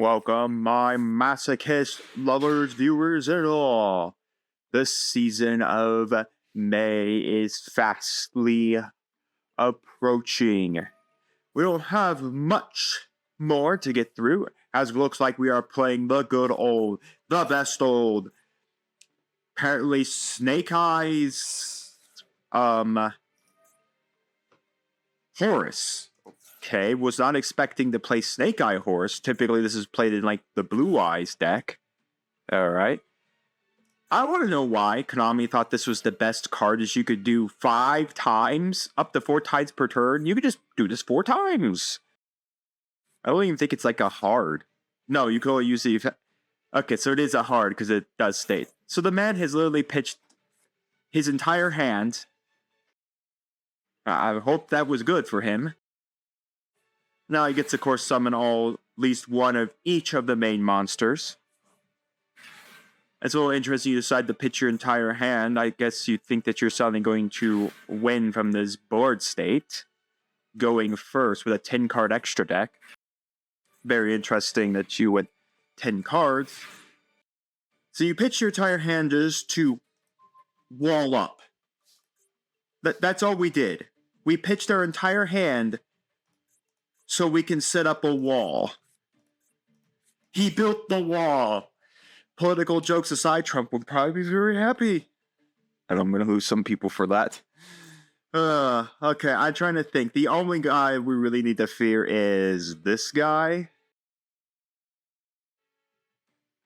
Welcome, my masochist lovers, viewers, and all. This season of May is fastly approaching. We don't have much more to get through, as it looks like we are playing the good old, the best old, apparently Snake Eyes, Horus. Okay, was not expecting to play Snake Eye Horse. Typically, this is played in, like, the Blue Eyes deck. Alright. I want to know why Konami thought this was the best card, as you could do 5 times, up to 4 times per turn. You could just do this 4 times. I don't even think it's, like, a hard. No, you can only use the effect. Okay, so it is a hard, because it does state. So the man has literally pitched his entire hand. I hope that was good for him. Now he gets, of course, summon at least one of each of the main monsters. It's a little interesting. You decide to pitch your entire hand. I guess you think that you're suddenly going to win from this board state. Going first with a 10-card extra deck. Very interesting that you went 10 cards. So you pitch your entire hand just to wall up. That's all we did. We pitched our entire hand so we can set up a wall. He built the wall. Political jokes aside, Trump would probably be very happy. And I'm going to lose some people for that. Okay, I'm trying to think. The only guy we really need to fear is this guy.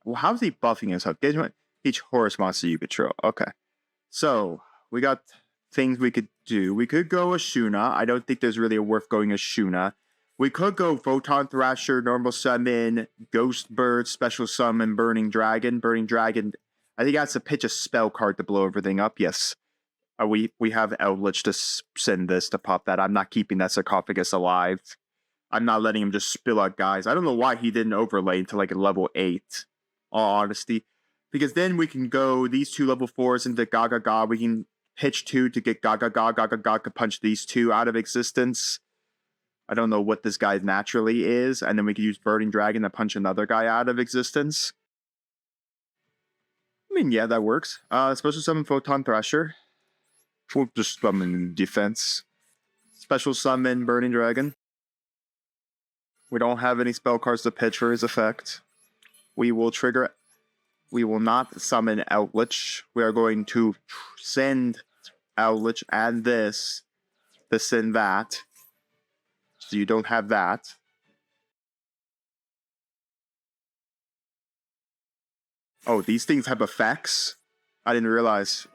Well, how's he buffing himself? Each Horus monster you control. Okay. So, we got things we could do. We could go Ashuna. I don't think there's really a worth going Ashuna. We could go Photon Thrasher, Normal Summon, Ghost Bird, Special Summon, Burning Dragon. Burning Dragon, I think I have to pitch a spell card to blow everything up. Yes. We have Eldritch to send this to pop that. I'm not keeping that sarcophagus alive. I'm not letting him just spill out guys. I don't know why he didn't overlay into like a level 8. All honesty. Because then we can go these 2 level 4s into Gaga Ga. We can pitch 2 to get Gaga Ga. Gaga Ga could punch these 2 out of existence. I don't know what this guy naturally is, and then we could use Burning Dragon to punch another guy out of existence. I mean, yeah, that works. Special Summon Photon Thrasher. We'll just summon defense. Special Summon Burning Dragon. We don't have any spell cards to pitch for his effect. We will trigger. We will not summon Eldritch. We are going to send Eldritch and this to send that. So you don't have that. Oh, these things have effects? I didn't realize.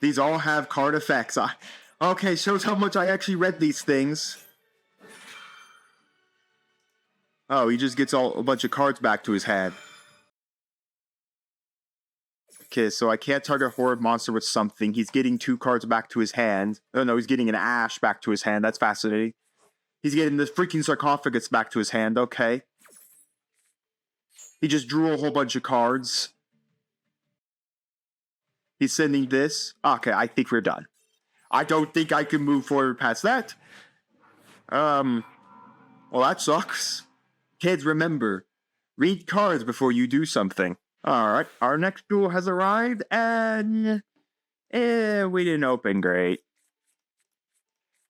These all have card effects. Okay, shows how much I actually read these things. Oh, he just gets a bunch of cards back to his hand. Okay, so I can't target Horde monster with something. He's getting 2 cards back to his hand. Oh no, he's getting an Ash back to his hand. That's fascinating. He's getting the freaking sarcophagus back to his hand. Okay. He just drew a whole bunch of cards. He's sending this. Okay, I think we're done. I don't think I can move forward past that. Well, that sucks. Kids, remember, read cards before you do something. Alright, our next duel has arrived, and we didn't open great.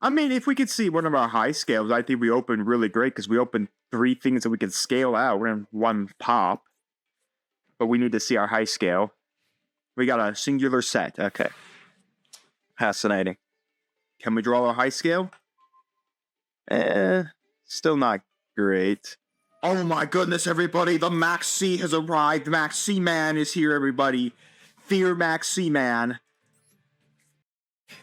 I mean, if we could see one of our high scales, I think we opened really great, because we opened 3 things that we could scale out in one pop. But we need to see our high scale. We got a singular set, okay. Fascinating. Can we draw our high scale? Still not great. Oh my goodness, everybody, the Max C has arrived. Max C Man is here, everybody. Fear Max C Man.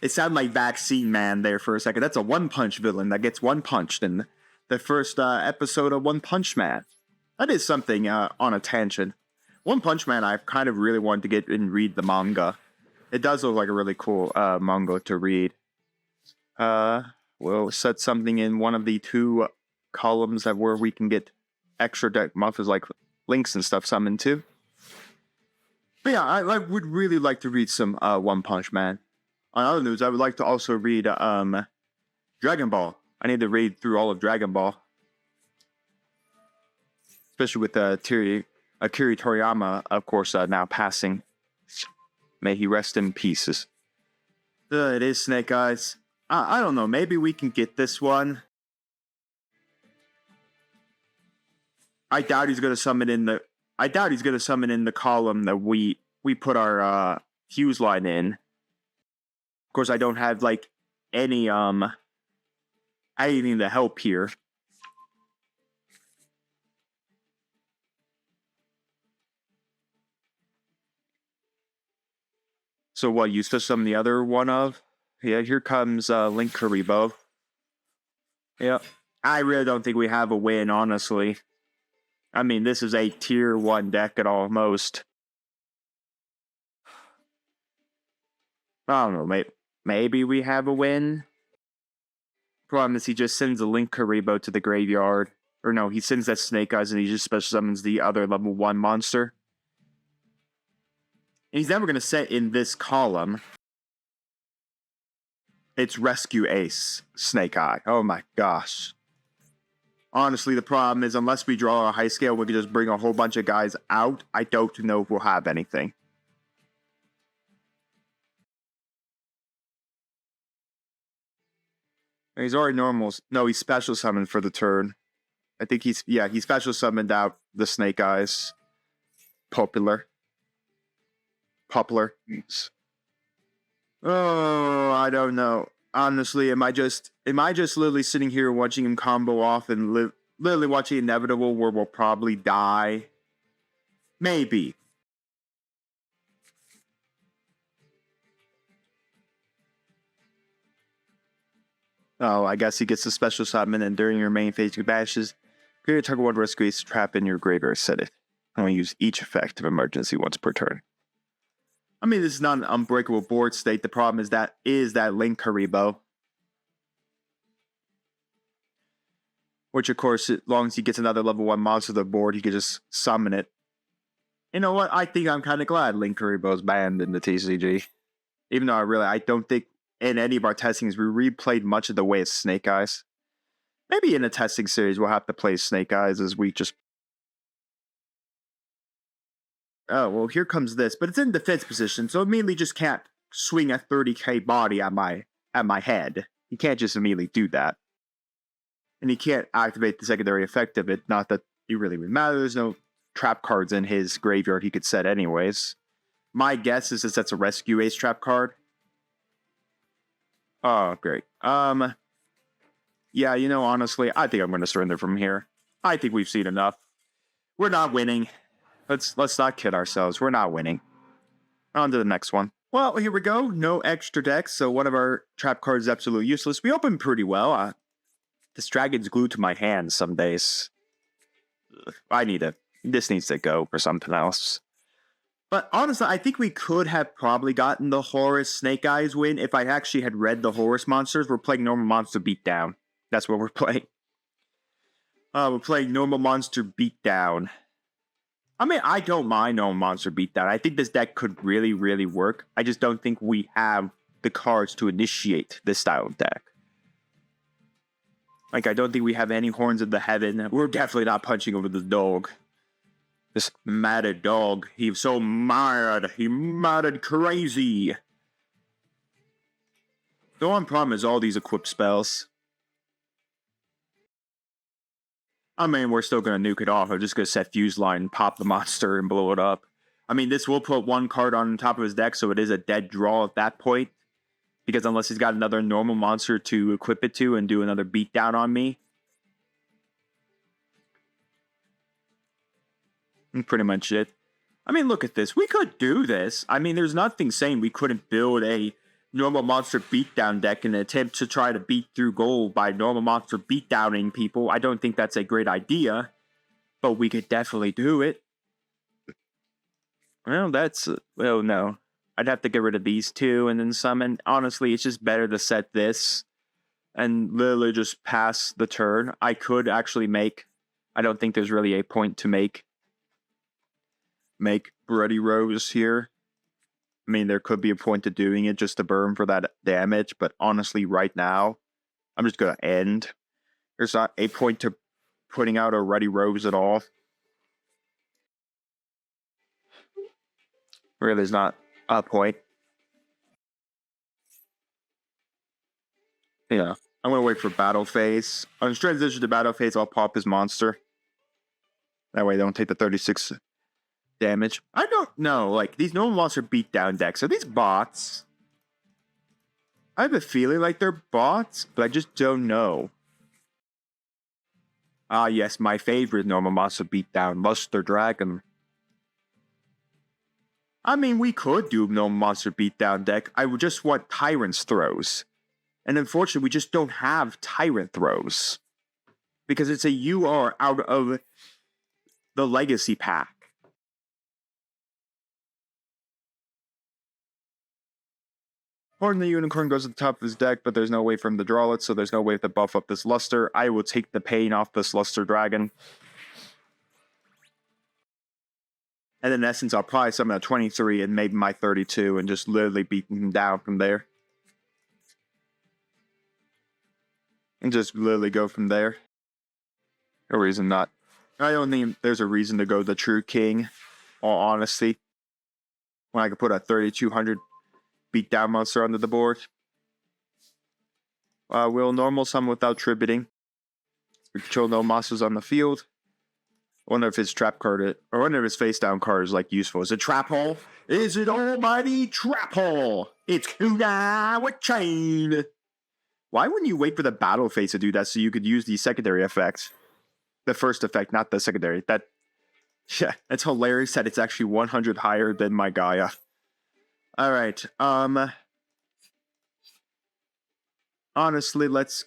It sounded like Vaccine Man there for a second. That's a one-punch villain that gets one punched in the first episode of One Punch Man. That is something on a tangent. One Punch Man, I've kind of really wanted to get and read the manga. It does look like a really cool manga to read. We'll set something in one of the 2 columns that where we can get extra deck monsters like links and stuff summoned too. But yeah, I would really like to read some One Punch Man. On other news, I would like to also read Dragon Ball. I need to read through all of Dragon Ball. especially with Akira Toriyama, of course, now passing. May he rest in pieces. It is Snake Eyes. I don't know. Maybe we can get this one. I doubt he's gonna summon in the. I doubt he's gonna summon in the column that we put our fuse line in. Of course, I don't have like any anything to help here. So what? You still summon the other one of? Yeah, here comes Link Karibo. Yeah, I really don't think we have a win, honestly. I mean, this is a tier 1 deck at almost. I don't know, maybe we have a win? Problem is he just sends a Link Karibo to the graveyard. Or no, he sends that Snake Eyes and he just special summons the other level 1 monster. And he's never going to set in this column. It's Rescue Ace Snake Eye. Oh my gosh. Honestly, the problem is, unless we draw a high scale, we can just bring a whole bunch of guys out. I don't know if we'll have anything. He's already normal. No, he's special summoned for the turn. I think he special summoned out the Snake Eyes. Popular. Oh, I don't know. Honestly, am I just literally sitting here watching him combo off and literally watching Inevitable where we'll probably die? Maybe. Oh, I guess he gets a special summon, and during your main phase, you bashes. Create a target 1 Rescue Ace trap in your graveyard, set it. Only use each effect of emergency once per turn. I mean, this is not an unbreakable board state. The problem is that Link Karibo. Which, of course, as long as he gets another level 1 monster to the board, he can just summon it. You know what? I think I'm kind of glad Link Karibo's banned in the TCG. Even though I don't think in any of our testings we replayed much of the way of Snake Eyes. Maybe in a testing series we'll have to play Snake Eyes as we just... Oh, well, here comes this. But it's in defense position, so it immediately just can't swing a 30k body at my head. He can't just immediately do that. And he can't activate the secondary effect of it. Not that it really would matter. There's no trap cards in his graveyard he could set anyways. My guess is that that's a Rescue Ace trap card. Oh, great. Yeah, you know, honestly, I think I'm going to surrender from here. I think we've seen enough. We're not winning. Let's not kid ourselves. We're not winning. On to the next one. Well, here we go. No extra decks, so one of our trap cards is absolutely useless. We opened pretty well. This dragon's glued to my hand some days. This needs to go for something else. But honestly, I think we could have probably gotten the Horus Snake Eyes win if I actually had read the Horus monsters. We're playing normal monster beatdown. That's what we're playing. We're playing normal monster beatdown. I mean, I don't mind normal monster beatdown. I think this deck could really, really work. I just don't think we have the cards to initiate this style of deck. Like, I don't think we have any Horns of the Heaven. We're definitely not punching over the dog. This matted dog. He's so mad. He matted crazy. The one problem is all these equipped spells. I mean, we're still going to nuke it off. I'm just going to set Fuse Line, pop the monster, and blow it up. I mean, this will put one card on top of his deck, so it is a dead draw at that point. Because unless he's got another normal monster to equip it to and do another beatdown on me. And pretty much it. I mean, look at this. We could do this. I mean, there's nothing saying we couldn't build a normal monster beatdown deck in an attempt to try to beat through gold by normal monster beatdowning people. I don't think that's a great idea. But we could definitely do it. Well, well, no. I'd have to get rid of these two and then summon. Honestly, it's just better to set this and literally just pass the turn. I could actually I don't think there's really a point to make Bloody Rose here. I mean, there could be a point to doing it just to burn for that damage, but honestly, right now, I'm just going to end. There's not a point to putting out a Ready Rose at all. Really is not a point. Yeah. I'm gonna wait for battle phase. On his transition to battle phase, I'll pop his monster. That way they don't take the 36 damage. I don't know. Like, these normal monster beatdown decks, are these bots? I have a feeling like they're bots, but I just don't know. Ah, yes, my favorite normal monster beatdown, Luster Dragon. I mean, we could do normal monster beatdown deck. I would just want Tyrant's throws. And unfortunately, we just don't have Tyrant throws. Because it's a UR out of the Legacy pack. Horn the Unicorn goes to the top of his deck, but there's no way for him to draw it, so there's no way to buff up this Luster. I will take the pain off this Luster Dragon. And in essence, I'll probably summon a 23 and maybe my 32 and just literally beat him down from there. And just literally go from there. No reason not. I don't think there's a reason to go the True King, all honesty. When I could put a 3200 beatdown monster onto the board. Will normal summon without tributing. We control no monsters on the field. I wonder if his trap card, or wonder if his face down card is like useful. Is it Trap Hole? Is it Almighty Trap Hole? It's Kuna with Chain. Why wouldn't you wait for the battle phase to do that so you could use the secondary effects? The first effect, not the secondary. Yeah, that's hilarious that it's actually 100 higher than my Gaia. Alright, honestly, let's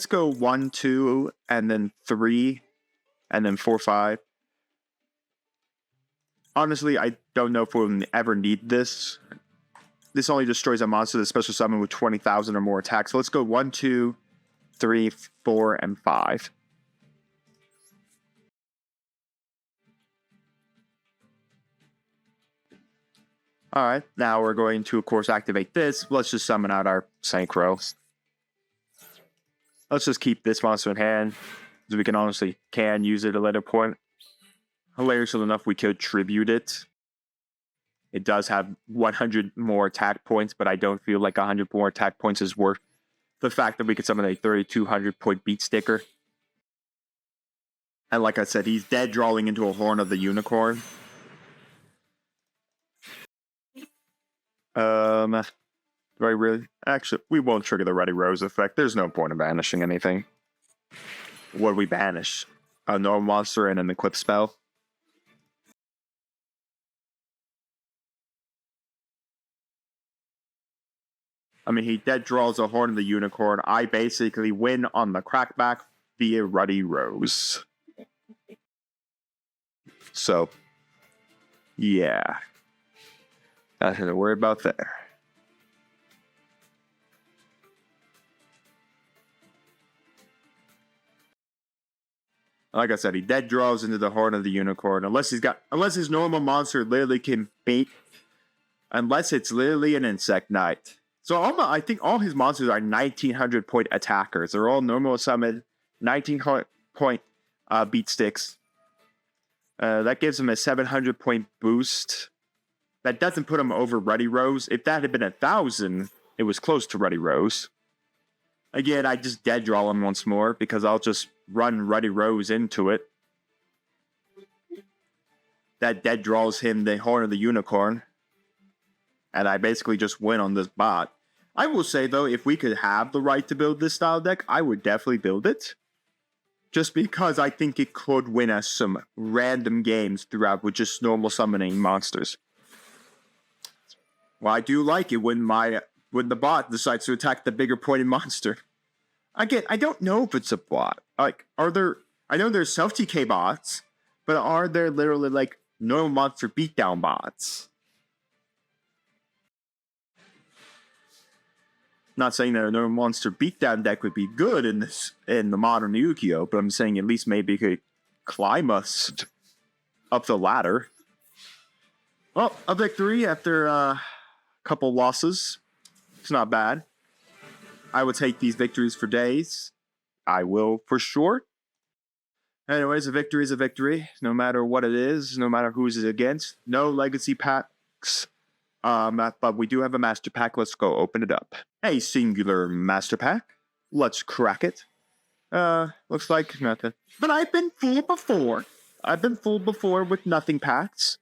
go 1, 2, and then 3, and then 4, 5. Honestly, I don't know if we'll ever need this. This only destroys a monster that's special summon with 20,000 or more attacks. So let's go 1, 2, 3, 4, and 5. Alright, now we're going to, of course, activate this. Let's just summon out our Synchro. Let's just keep this monster in hand, because we can honestly use it at a later point. Hilariously enough, we could tribute it. It does have 100 more attack points, but I don't feel like 100 more attack points is worth the fact that we could summon a 3,200 point beat sticker. And like I said, he's dead drawing into a Horn of the Unicorn. Do I really? Actually, we won't trigger the Ready Rose effect. There's no point in banishing anything. What do we banish? A normal monster and an Eclipse spell? I mean, he dead draws a Horn of the Unicorn. I basically win on the crackback via Ruddy Rose. So, yeah. Nothing to worry about there. Like I said, he dead draws into the Horn of the Unicorn. Unless his normal monster literally can beat. Unless it's literally an Insect Knight. So I think all his monsters are 1900 point attackers. They're all normal summon, 1900 point beat sticks. That gives him a 700 point boost. That doesn't put him over Ruddy Rose. If that had been 1,000, it was close to Ruddy Rose. Again, I just dead draw him once more because I'll just run Ruddy Rose into it. That dead draws him the Horn of the Unicorn. And I basically just win on this bot. I will say, though, if we could have the right to build this style deck, I would definitely build it. Just because I think it could win us some random games throughout with just normal summoning monsters. Well, I do like it when the bot decides to attack the bigger pointed monster. Again, I don't know if it's a bot. Like, I know there's self-TK bots, but are there literally, like, normal monster beatdown bots? Not saying that a normal monster beatdown deck would be good in the modern YuGiOh, but I'm saying at least maybe it could climb us up the ladder. Well, a victory after a couple losses. It's not bad. I would take these victories for days. I will for sure. Anyways, a victory is a victory, no matter what it is, no matter who's it against. No legacy packs. But we do have a master pack. Let's go open it up. A singular master pack. Let's crack it. Looks like nothing. But I've been fooled before. I've been fooled before with nothing packs.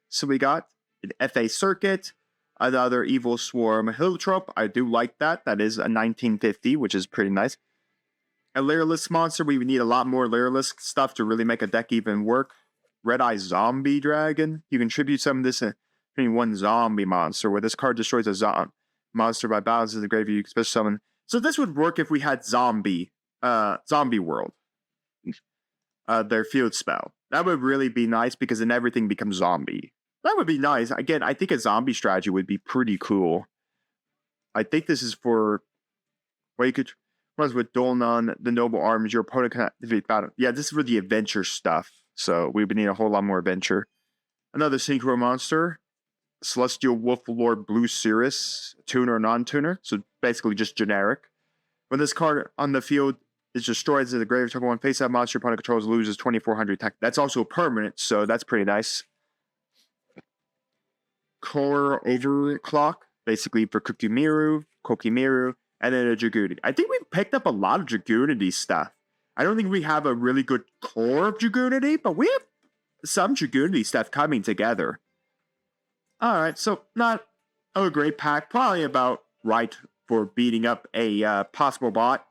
So we got an FA Circuit, another Evil Swarm Heliotrope. I do like that. That is a 1950, which is pretty nice. A Lairless monster. We would need a lot more Lairless stuff to really make a deck even work. Red Eye Zombie Dragon. You contribute some of this in one zombie monster, where this card destroys a monster by battles in the graveyard. You can special summon. So this would work if we had Zombie World. Their field spell. That would really be nice because then everything becomes zombie. That would be nice. Again, I think a zombie strategy would be pretty cool. I think this is for where you could runs with Dolnon, the Noble Arms, your opponent can activate battle. Yeah, this is for the adventure stuff. So we would need a whole lot more adventure. Another synchro monster. Celestial Wolf Lord Blue Cirrus. Tuner or non-tuner. So basically just generic. When this card on the field is destroyed as the graveyard target one face up monster opponent controls loses 2400 attack. That's also permanent, so that's pretty nice. Core Overclock, basically for Kokimeru, and then a Dragoonity. I think we've picked up a lot of Dragoonity stuff. I don't think we have a really good core of Dragoonity, but we have some Dragoonity stuff coming together. Alright, so not a great pack. Probably about right for beating up a possible bot.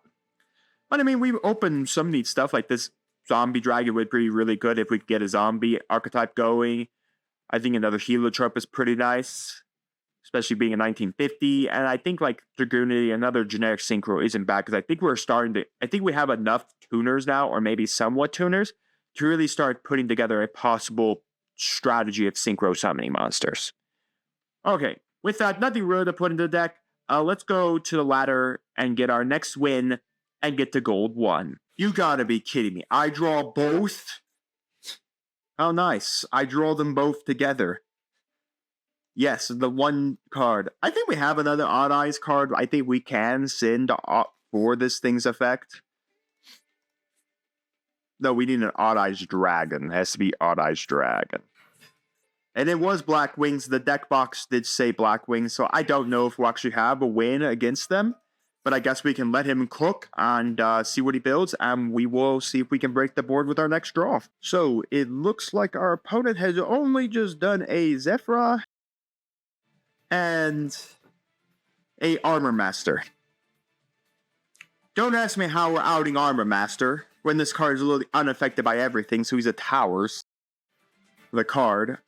But I mean, we've opened some neat stuff like this. Zombie Dragon would be really good if we could get a zombie archetype going. I think another Heliotrope is pretty nice, especially being a 1950. And I think like Dragoonity, another generic synchro isn't bad because I think I think we have enough tuners now, or maybe somewhat tuners, to really start putting together a possible strategy of synchro summoning monsters. Okay, with that, nothing really to put into the deck. Let's go to the ladder and get our next win and get to gold 1. You gotta be kidding me. I draw both? Oh, nice. I draw them both together. Yes, the one card. I think we have another Odd Eyes card. I think we can send for this thing's effect. No, we need an Odd Eyes Dragon. It has to be Odd Eyes Dragon. And it was Black Wings. The deck box did say Black Wings, so I don't know if we'll actually have a win against them. But I guess we can let him cook and see what he builds, and we will see if we can break the board with our next draw. So it looks like our opponent has only just done a Zephyra and a Armor Master. Don't ask me how we're outing Armor Master when this card is literally unaffected by everything, so he's a Towers. The card.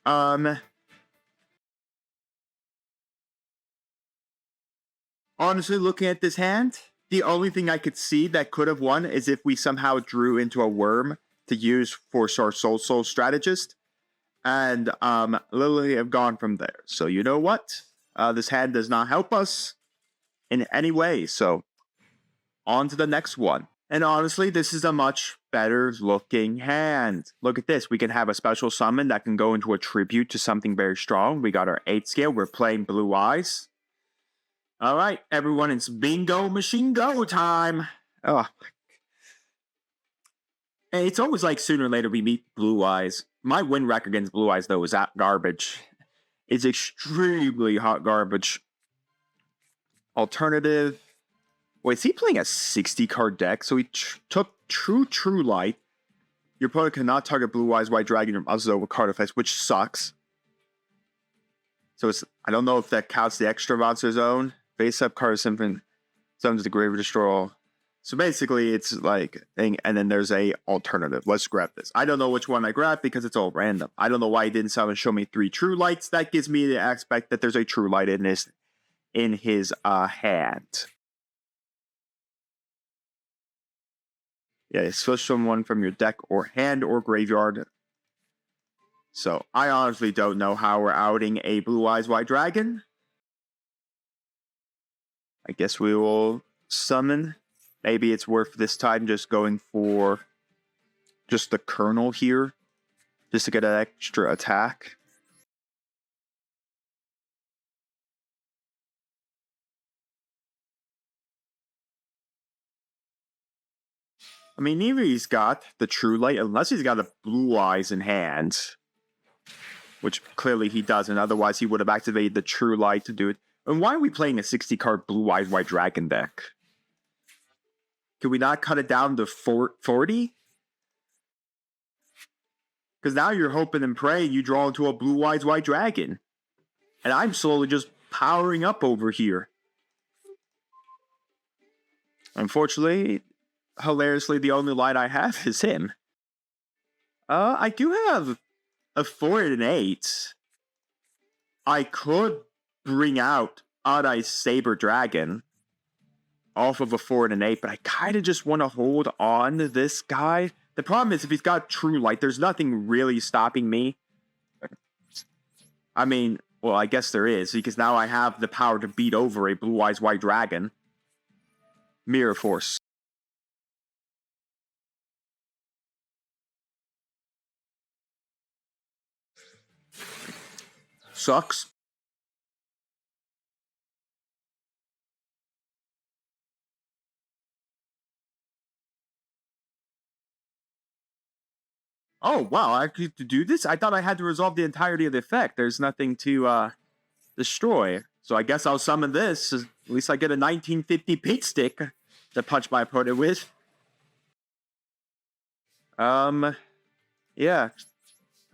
Honestly, looking at this hand, the only thing I could see that could have won is if we somehow drew into a worm to use for our Soul Strategist. And literally have gone from there. So you know what? This hand does not help us in any way. So on to the next one. And honestly, this is a much better looking hand. Look at this. We can have a special summon that can go into a tribute to something very strong. We got our 8 scale. We're playing Blue Eyes. All right, everyone, it's bingo machine go time. Oh. And it's always like sooner or later we meet Blue Eyes. My win record against Blue Eyes, though, is that garbage. It's extremely hot garbage. Alternative. Wait, is he playing a 60-card deck? So he took True Light. Your opponent cannot target Blue Eyes White Dragon or Muzzle with card effects, which sucks. So it's, I don't know if that counts the extra monster zone. Face up card summons the Grave Destroyer. So basically, it's like, and then there's a alternative. Let's grab this. I don't know which one I grabbed because it's all random. I don't know why he didn't summon show me 3 True Lights. That gives me the aspect that there's a True Light in his hand. Yeah, switch someone from your deck or hand or graveyard. So I honestly don't know how we're outing a Blue Eyes White Dragon. I guess we will summon. Maybe it's worth this time just going for just the Colonel here. Just to get an extra attack. I mean, neither he's got the True Light, unless he's got a Blue Eyes in hand. Which clearly he doesn't, otherwise he would have activated the True Light to do it. And why are we playing a 60-card Blue Eyes White Dragon deck? Can we not cut it down to 40? Because now you're hoping and praying you draw into a Blue Eyes White Dragon. And I'm slowly just powering up over here. Unfortunately, hilariously, the only light I have is him. I do have a 4 and an 8. I could bring out Odd Eye Saber Dragon off of a 4 and an 8, but I kind of just want to hold on to this guy. The problem is, if he's got True Light, there's nothing really stopping me. I mean, well, I guess there is, because now I have the power to beat over a Blue Eyes White Dragon. Mirror Force. Sucks. Oh, wow, I have to do this? I thought I had to resolve the entirety of the effect. There's nothing to destroy. So I guess I'll summon this. At least I get a 1950 Pete Stick to punch my opponent with. Yeah.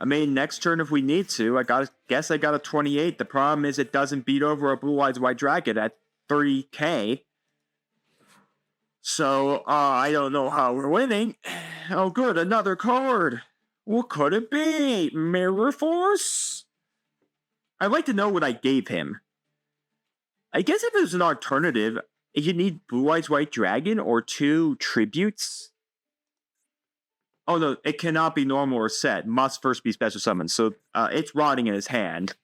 I mean, next turn if we need to. Guess I got a 28. The problem is it doesn't beat over a Blue Eyes White Dragon at 3k. So, I don't know how we're winning. Oh, good, another card. What could it be? Mirror Force? I'd like to know what I gave him. I guess if there's an alternative, you need Blue Eyes White Dragon or 2 tributes. Oh no, it cannot be normal or set. Must first be special summoned. So it's rotting in his hand.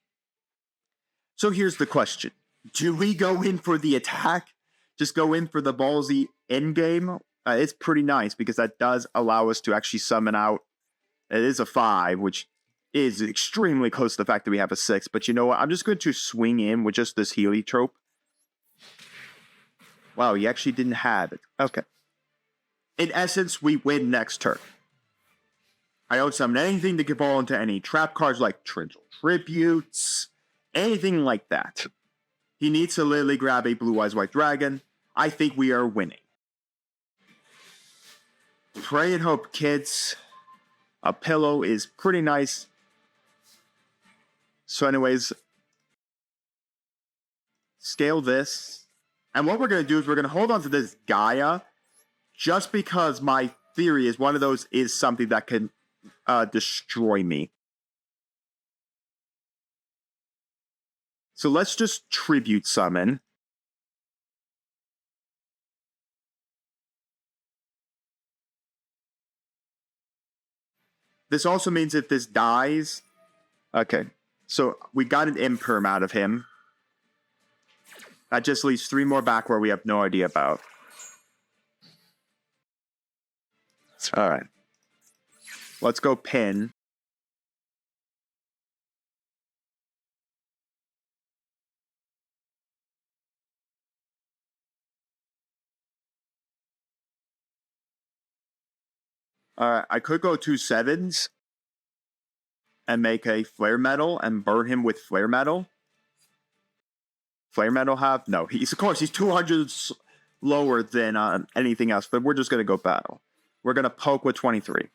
So here's the question. Do we go in for the attack? Just go in for the ballsy endgame? It's pretty nice because that does allow us to actually summon out. It is a 5, which is extremely close to the fact that we have a 6. But you know what? I'm just going to swing in with just this heliotrope. Wow, he actually didn't have it. Okay. In essence, we win next turn. I don't summon anything that can fall into any trap cards like Torrential Tributes, anything like that. He needs to literally grab a Blue Eyes White Dragon. I think we are winning. Pray and hope, kids. A pillow is pretty nice. So anyways, scale this. And what we're going to do is we're going to hold on to this Gaia just because my theory is one of those is something that can destroy me. So let's just tribute summon. This also means if this dies... Okay, so we got an imperm out of him. That just leaves 3 more back where we have no idea about. Alright. Let's go pin. I could go 2 7s and make a Flare Metal and burn him with Flare Metal. Flare Metal have? No, he's 200 lower than anything else, but we're just going to go battle. We're going to poke with 23.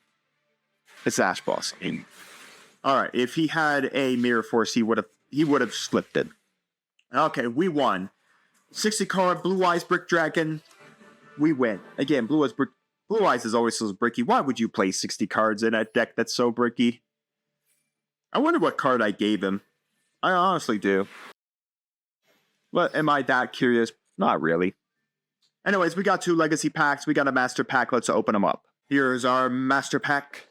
It's Ash Boss. Alright, if he had a Mirror Force, he would have slipped it. Okay, we won. 60 card Blue Eyes Brick Dragon. We win. Again, Blue Eyes is always so bricky. Why would you play 60 cards in a deck that's so bricky? I wonder what card I gave him. I honestly do. But am I that curious? Not really. Anyways, we got 2 legacy packs. We got a master pack. Let's open them up. Here's our master pack.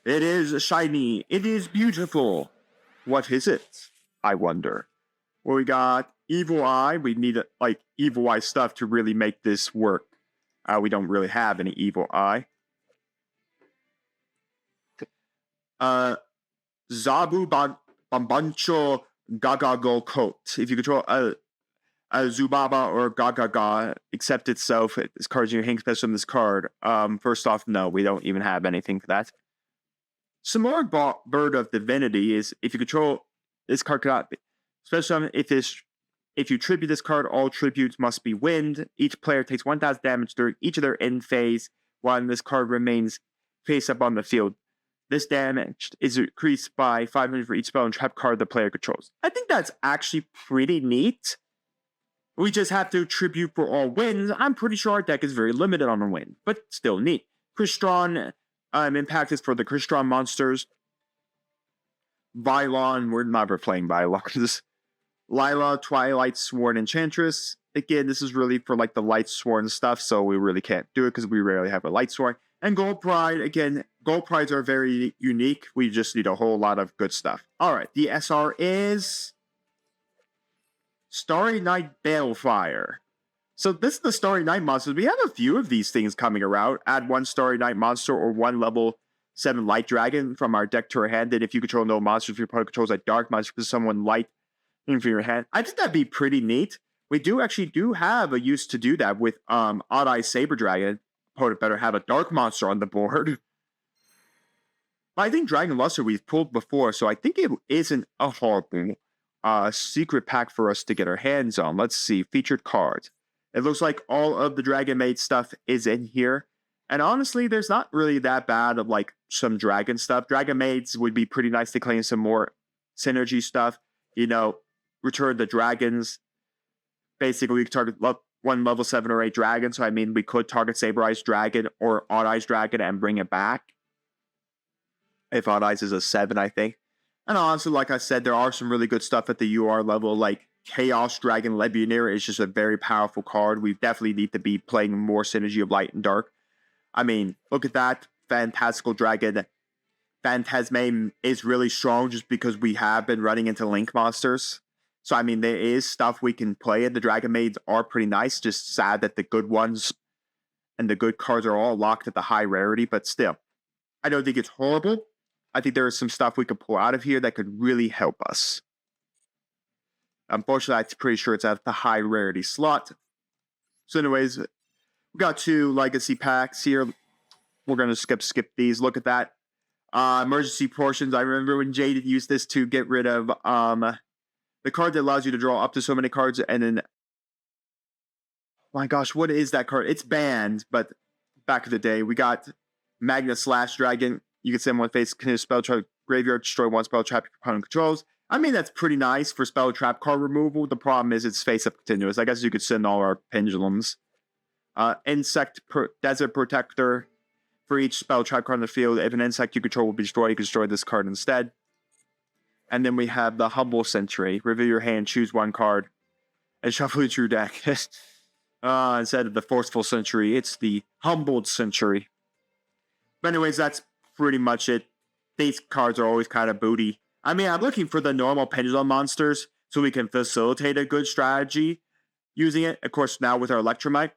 It is shiny. It is beautiful. What is it? I wonder. Well, we got Evil Eye. We need Evil Eye stuff to really make this work. We don't really have any Evil Eye. Zabu Bambancho Gagago Coat. If you control Zubaba or Gagaga accept itself. This card's in your hand, special from this card. First off, no, we don't even have anything for that. Some Bird of Divinity is if you control this card cannot be, especially if you tribute this card, all tributes must be wind. Each player takes 1,000 damage during each of their end phase, while this card remains face up on the field. This damage is increased by 500 for each spell and trap card the player controls. I think that's actually pretty neat. We just have to tribute for all wins. I'm pretty sure our deck is very limited on a win, but still neat. Crystron impact is for the Crystron monsters. Vylon, we're never playing Vylon. Lila, Twilight Sworn Enchantress. Again, this is really for like the Light Sworn stuff, so we really can't do it because we rarely have a Light Sworn. And Gold Pride, again, Gold Prides are very unique. We just need a whole lot of good stuff. Alright, the SR is Starry Night Balefire. So this is the Starry Night monsters. We have a few of these things coming around. Add one Starry Night monster or one level 7 Light Dragon from our deck to our hand. And if you control no monsters, if your opponent controls a dark monster, put someone light into your hand. I think that'd be pretty neat. We actually have a use to do that with Odd Eye Saber Dragon. Opponent better have a dark monster on the board. I think Dragon Luster we've pulled before, so I think it isn't a horrible secret pack for us to get our hands on. Let's see, featured cards. It looks like all of the Dragon Maid stuff is in here. And honestly, there's not really that bad of like some dragon stuff. Dragon Maids would be pretty nice to claim some more synergy stuff. You know, return the dragons. Basically, we could target one level 7 or 8 dragon. So, I mean, we could target Saber Eyes Dragon or Odd Eyes Dragon and bring it back. If Odd Eyes is a 7, I think. And honestly, like I said, there are some really good stuff at the UR level. Like Chaos Dragon Legionnaire is just a very powerful card. We definitely need to be playing more synergy of light and dark. I mean, look at that. Fantastical Dragon. Phantasmane is really strong just because we have been running into Link monsters. So, I mean, there is stuff we can play, and the Dragon Maids are pretty nice. Just sad that the good ones and the good cards are all locked at the high rarity, but still. I don't think it's horrible. I think there is some stuff we could pull out of here that could really help us. Unfortunately, I'm pretty sure it's at the high rarity slot. So anyways, we got 2 legacy packs here. We're going to skip these. Look at that. Emergency portions. I remember when Jade used this to get rid of the card that allows you to draw up to so many cards, and then, oh my gosh, what is that card? It's banned, but back in the day, we got Magna Slash Dragon. You can send one face, continue spell trap, graveyard, destroy one spell trap your opponent controls. I mean, that's pretty nice for spell trap card removal. The problem is it's face up continuous. I guess you could send all our pendulums. Desert Protector. For each spell trap card in the field, if an insect you control will be destroyed, you can destroy this card instead. And then we have the Humble Sentry. Reveal your hand, choose one card, and shuffle it to your deck. Instead of the Forceful Sentry, it's the Humbled Sentry. But anyways, that's pretty much it. These cards are always kind of booty. I mean, I'm looking for the normal pendulum monsters so we can facilitate a good strategy using it. Of course, now with our Electromite.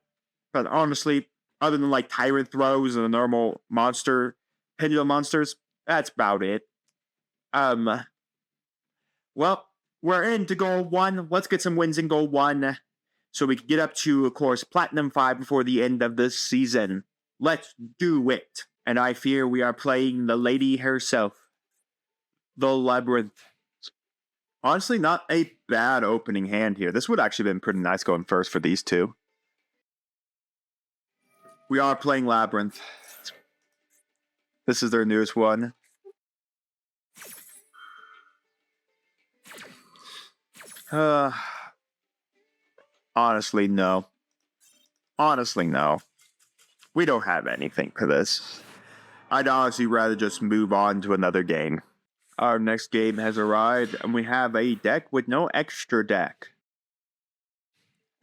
But honestly, other than like Tyrant Throws and the normal monster, pendulum monsters, that's about it. Well, we're into Gold 1. Let's get some wins in Gold 1 so we can get up to, of course, Platinum 5 before the end of this season. Let's do it. And I fear we are playing the lady herself, the Labyrinth. Honestly, not a bad opening hand here. This would actually have been pretty nice going first for these two. We are playing Labyrinth. This is their newest one. Honestly, no. Honestly, no. We don't have anything for this. I'd honestly rather just move on to another game. Our next game has arrived, and we have a deck with no extra deck.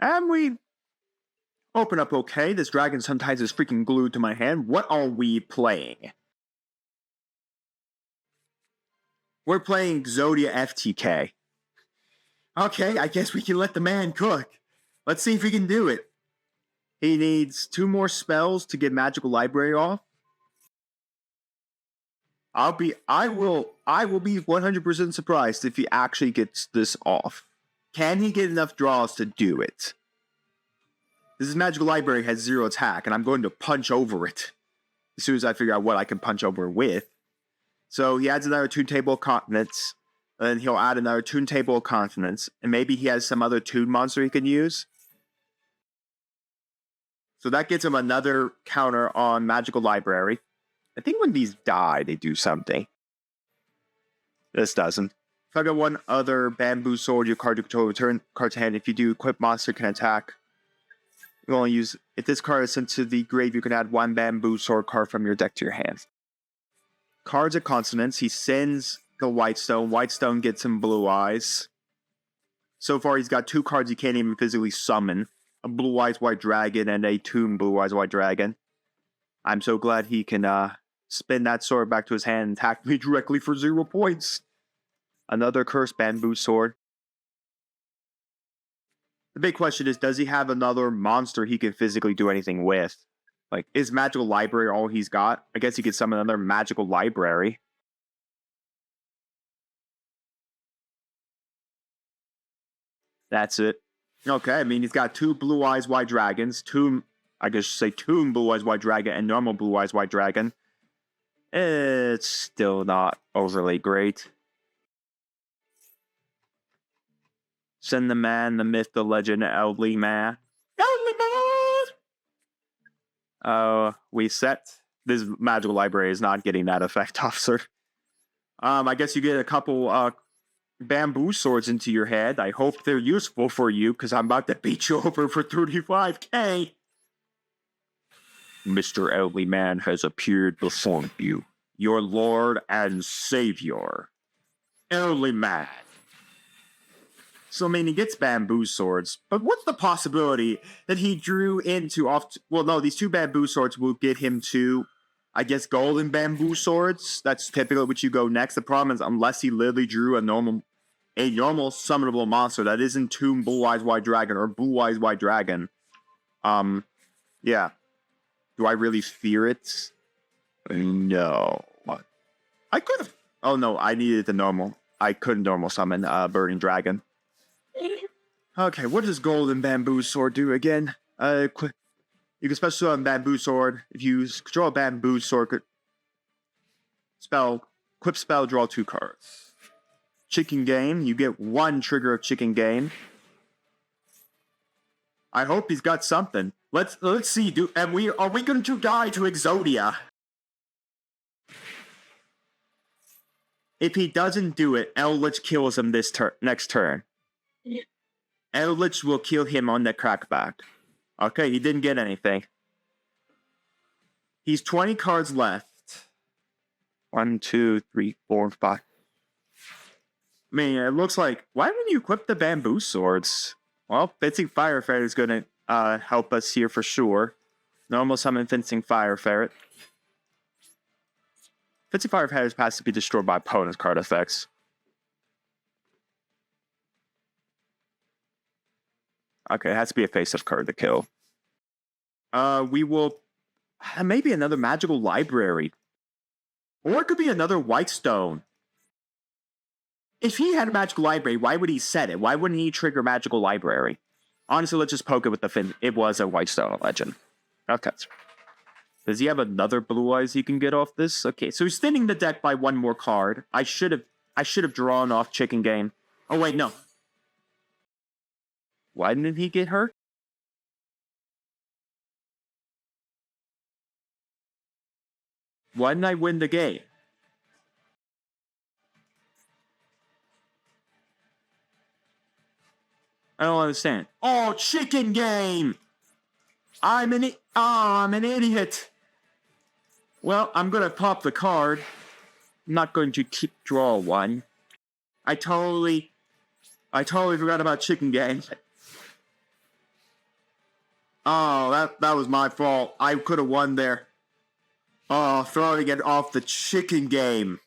And we open up okay. This dragon sometimes is freaking glued to my hand. What are we playing? We're playing Exodia FTK. Okay, I guess we can let the man cook. Let's see if we can do it. He needs 2 more spells to get Magical Library off. I will be 100% surprised if he actually gets this off. Can he get enough draws to do it? This magical library has 0 attack, and I'm going to punch over it as soon as I figure out what I can punch over with. So he adds another Toon Table of Continents, and then he'll add another Toon Table of Continents, and maybe he has some other Toon monster he can use. So that gets him another counter on Magical Library. I think when these die, they do something. This doesn't. If I got one other Bamboo Sword, your card to control, return card to hand. If you do, equip monster can attack. You only use, if this card is sent to the grave, you can add 1 Bamboo Sword card from your deck to your hand. Cards at consonants. He sends the Whitestone. Whitestone gets him Blue Eyes. So far, he's got 2 cards he can't even physically summon. A Blue Eyes White Dragon and a Toon Blue Eyes White Dragon. I'm so glad he can spin that sword back to his hand and attack me directly for 0 points. Another Cursed Bamboo Sword. The big question is, does he have another monster he can physically do anything with? Like, is Magical Library all he's got? I guess he could summon another Magical Library. That's it. Okay, I mean, he's got 2 Blue Eyes White Dragons, Toon Blue Eyes White Dragon, and normal Blue Eyes White Dragon. It's still not overly great. Send the man, the myth, the legend, Elderly Man. Elderly Man! We set. This Magical Library is not getting that effect, officer. I guess you get a couple, Bamboo Swords into your head. I hope they're useful for you, because I'm about to beat you over for 35k. Mr. Elderly Man has appeared before you, your Lord and Savior. Elderly Man. So, I mean, he gets Bamboo Swords, but what's the possibility that he drew into well, no, these 2 Bamboo Swords will get him to, I guess, Golden Bamboo Swords. That's typically what you go next. The problem is, unless he literally drew a normal summonable monster that isn't Toon Blue Eyes White Dragon or Blue Eyes White Dragon, yeah. Do I really fear it? No. I could have. Oh no, I needed the normal. I couldn't normal summon Burning Dragon. Okay, what does Golden Bamboo Sword do again? You can special summon Bamboo Sword. If you control a Bamboo Sword, equip spell, draw 2 cards. Chicken Game, you get 1 trigger of Chicken Game. I hope he's got something. Let's see. Are we going to die to Exodia? If he doesn't do it, Eldritch kills him next turn. Eldritch will kill him on the crackback. Okay, he didn't get anything. He's 20 cards left. 1, 2, 3, 4, 5. I mean, it looks like... Why wouldn't you equip the Bamboo Swords? Well, Fencing Fire Ferret is going to help us here for sure. Normal summon Fencing Fire Ferret. Fencing Fire Ferret has to be destroyed by opponent's card effects. Okay, it has to be a face-up card to kill. We will... Maybe another Magical Library. Or it could be another Whitestone. If he had a Magical Library, why would he set it? Why wouldn't he trigger Magical Library? Honestly, let's just poke it with the fin. It was a Whitestone legend. Okay. Does he have another Blue Eyes he can get off this? Okay, so he's thinning the deck by 1 more card. I should have drawn off Chicken Game. Oh wait, no. Why didn't he get hurt? Why didn't I win the game? I don't understand. Oh, Chicken Game! I'm an idiot. Well, I'm gonna pop the card. I'm not going to draw 1. I totally forgot about Chicken Game. Oh, that was my fault. I could have won there. Oh, throwing it off the Chicken Game.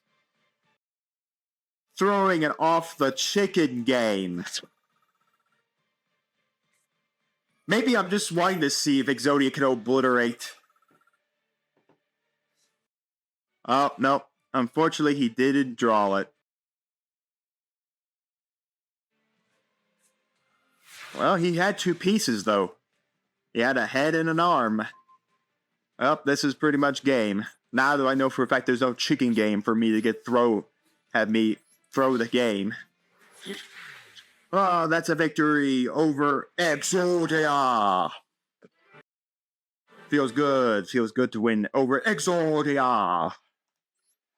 Throwing it off the Chicken Game. Maybe I'm just wanting to see if Exodia can obliterate. Oh, no. Unfortunately, he didn't draw it. Well, he had two pieces, though. He had a head and an arm. Well, this is pretty much game. Now that I know for a fact there's no chicken game for me to have me throw the game. Oh, that's a victory over Exodia. Feels good. Feels good to win over Exodia.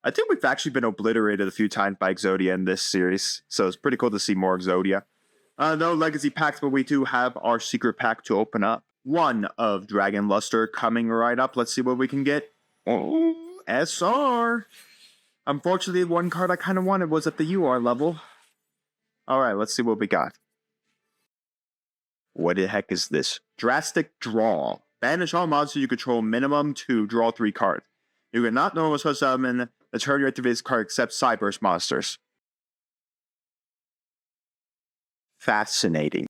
I think we've actually been obliterated a few times by Exodia in this series, so it's pretty cool to see more Exodia. No legacy packs, but we do have our secret pack to open up. One of Dragon Luster coming right up. Let's see what we can get. Oh, SR. Unfortunately, one card I kind of wanted was at the UR level. Alright, let's see what we got. What the heck is this? Drastic Draw. Banish all monsters you control minimum to draw 3 cards. You cannot normal summon the turn you activate this card except Cyburst monsters. Fascinating.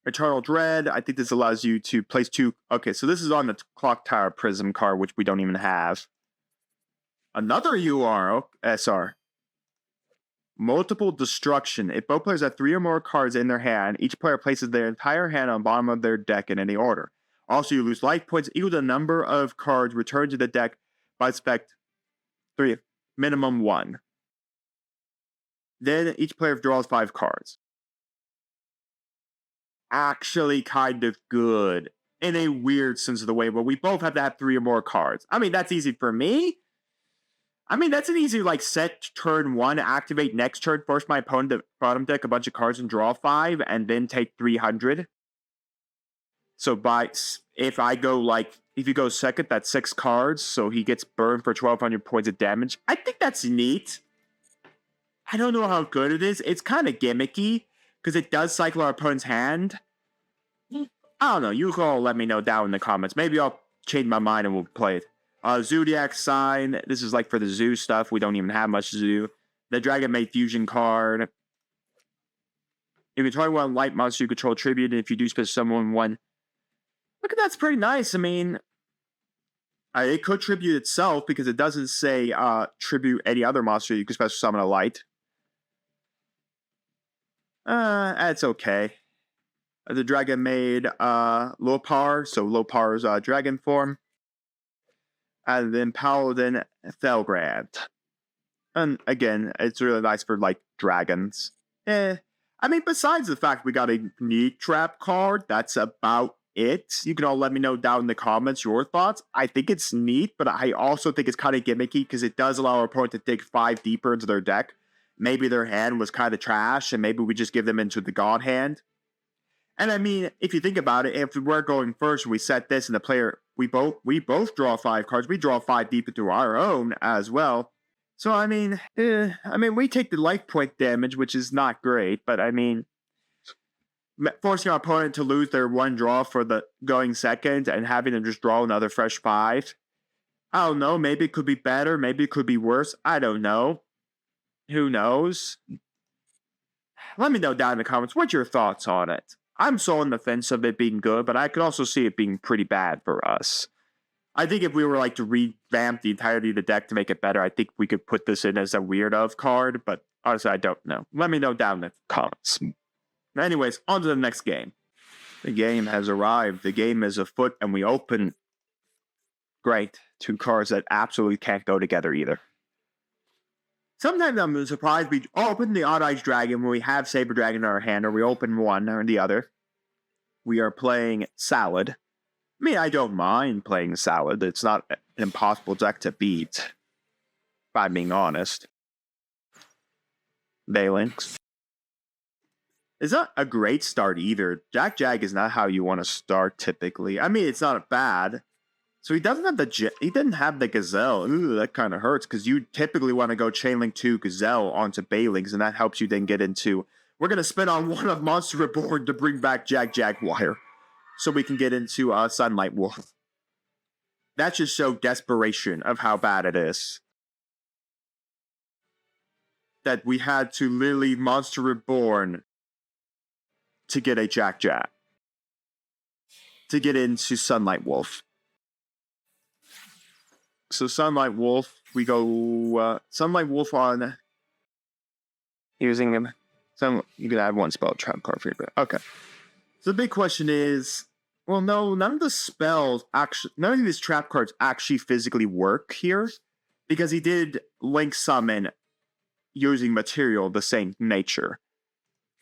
Eternal Dread. I think this allows you to place 2. Okay, so this is on the Clock Tower Prism card, which we don't even have. Another UR SR. Multiple Destruction. If both players have 3 or more cards in their hand, each player places their entire hand on the bottom of their deck in any order. Also, you lose life points equal to the number of cards returned to the deck by spec 3, minimum 1. Then each player draws 5 cards. Actually kind of good. In a weird sense of the way, where we both have to have 3 or more cards. I mean, that's easy for me. I mean, that's an easy, set turn 1, activate next turn, force my opponent to bottom deck a bunch of cards and draw 5, and then take 300. So if I go, if you go second, that's 6 cards, so he gets burned for 1,200 points of damage. I think that's neat. I don't know how good it is. It's kind of gimmicky, because it does cycle our opponent's hand. I don't know. You can all let me know down in the comments. Maybe I'll change my mind and we'll play it. Zodiac Sign. This is for the zoo stuff. We don't even have much zoo. The Dragon Maid Fusion card. You can target one light monster you control tribute, and if you do special summon one. Look, that's pretty nice. I mean, it could tribute itself because it doesn't say tribute any other monster you can special summon a light. That's okay. The Dragon Maid Lopar, so Lopar's dragon form. And then Paladin Felgrand. And again, it's really nice for dragons. I mean, besides the fact we got a Neat Trap card, that's about it. You can all let me know down in the comments your thoughts. I think it's neat, but I also think it's kind of gimmicky because it does allow our opponent to dig 5 deeper into their deck. Maybe their hand was kind of trash, and maybe we just give them into the God hand. And I mean, if you think about it, if we're going first, we set this, and the player, we both draw 5 cards. We draw 5 deep into our own as well. So I mean, we take the life point damage, which is not great, but I mean, forcing our opponent to lose their 1 draw for the going second and having them just draw another fresh 5. I don't know. Maybe it could be better. Maybe it could be worse. I don't know. Who knows? Let me know down in the comments. What's your thoughts on it? I'm so on the fence of it being good, but I could also see it being pretty bad for us. I think if we were to revamp the entirety of the deck to make it better, I think we could put this in as a weird of card, but honestly, I don't know. Let me know down in the comments. Anyways, on to the next game. The game has arrived. The game is afoot, and we open. Great. 2 cards that absolutely can't go together either. Sometimes I'm surprised we open the Odd Eyes Dragon when we have Saber Dragon in our hand, or we open one or the other. We are playing Salad. I mean, I don't mind playing Salad. It's not an impossible deck to beat, if I'm being honest. Balinks. It's not a great start either. Jack Jag is not how you want to start typically. I mean, it's not bad. So he doesn't have he didn't have the Gazelle. Ooh, that kind of hurts because you typically want to go Chainlink 2 Gazelle onto Balinks, and that helps you then get into. We're gonna spin on one of Monster Reborn to bring back Jaguar, so we can get into Sunlight Wolf. That just shows desperation of how bad it is. That we had to literally Monster Reborn to get a Jack to get into Sunlight Wolf. So Sunlight Wolf, we go Sunlight Wolf on using him. So you can add one spell trap card for your bit. Okay. So the big question is, well, no, none of the spells actually, none of these trap cards actually physically work here, because he did link summon using material of the same nature.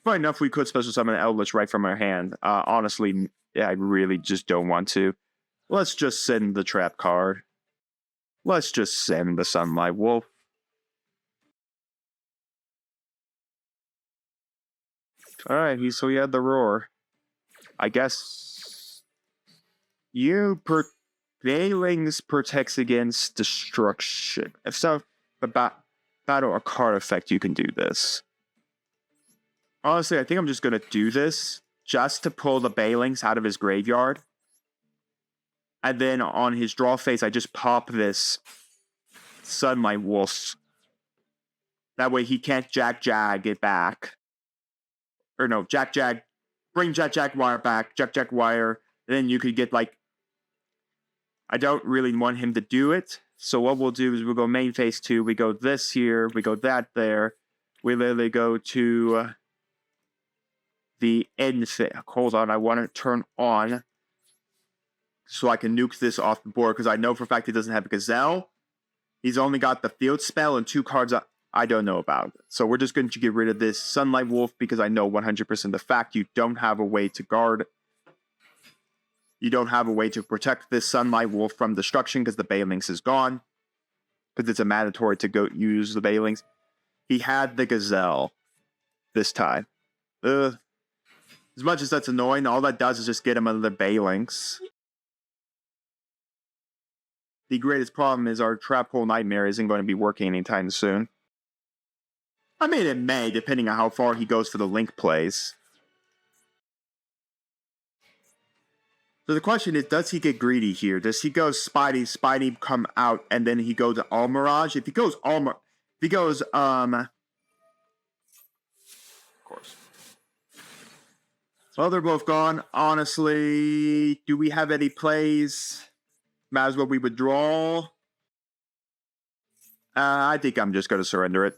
Funny enough, we could special summon Eldritch right from our hand. Honestly, yeah, I really just don't want to. Let's just send the trap card. Let's just send the Sunlight Wolf. Alright, so he had the roar. I guess Veilings protects against destruction. If so, battle or card effect, you can do this. Honestly, I think I'm just gonna do this just to pull the Veilings out of his graveyard. And then on his draw phase, I just pop this Sunlight Wolf. That way he can't Jag it back. Or no, Jag, bring Jag Wire back, Jag Wire. Then you could get like, I don't really want him to do it. So what we'll do is we'll go main phase 2. We go this here, we go that there. We literally go to the end phase. Hold on, I want to turn on so I can nuke this off the board, because I know for a fact he doesn't have a Gazelle. He's only got the field spell and 2 cards I don't know about. So we're just going to get rid of this Sunlight Wolf, because I know 100% the fact you don't have a way to guard. You don't have a way to protect this Sunlight Wolf from destruction, because the Veilings is gone. Because it's a mandatory to go use the Veilings. He had the Gazelle this time. As much as that's annoying, all that does is just get him under the Veilings. The greatest problem is our Trap Hole Nightmare isn't going to be working anytime soon. I mean, it may, depending on how far he goes for the Link plays. So the question is, does he get greedy here? Does he go Spidey come out, and then he goes to Almirage? If he goes of course. Well, they're both gone. Honestly, do we have any plays? Might as well we withdraw. I think I'm just going to surrender it.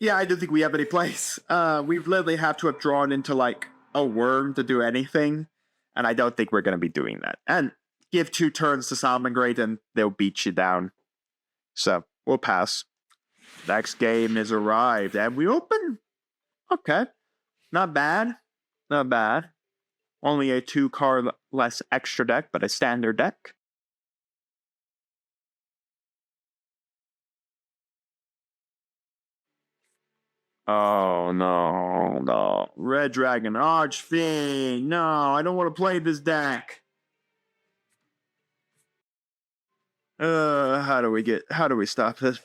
Yeah, I don't think we have any plays. We literally have to have drawn into like a worm to do anything. And I don't think we're going to be doing that. And give 2 turns to Salamangreat and they'll beat you down. So, we'll pass. Next game is arrived. And we open. Okay. Not bad. Not bad. Only a 2-card less extra deck, but a standard deck. Oh, no. Red Dragon Archfiend. No, I don't want to play this deck. How do we stop this?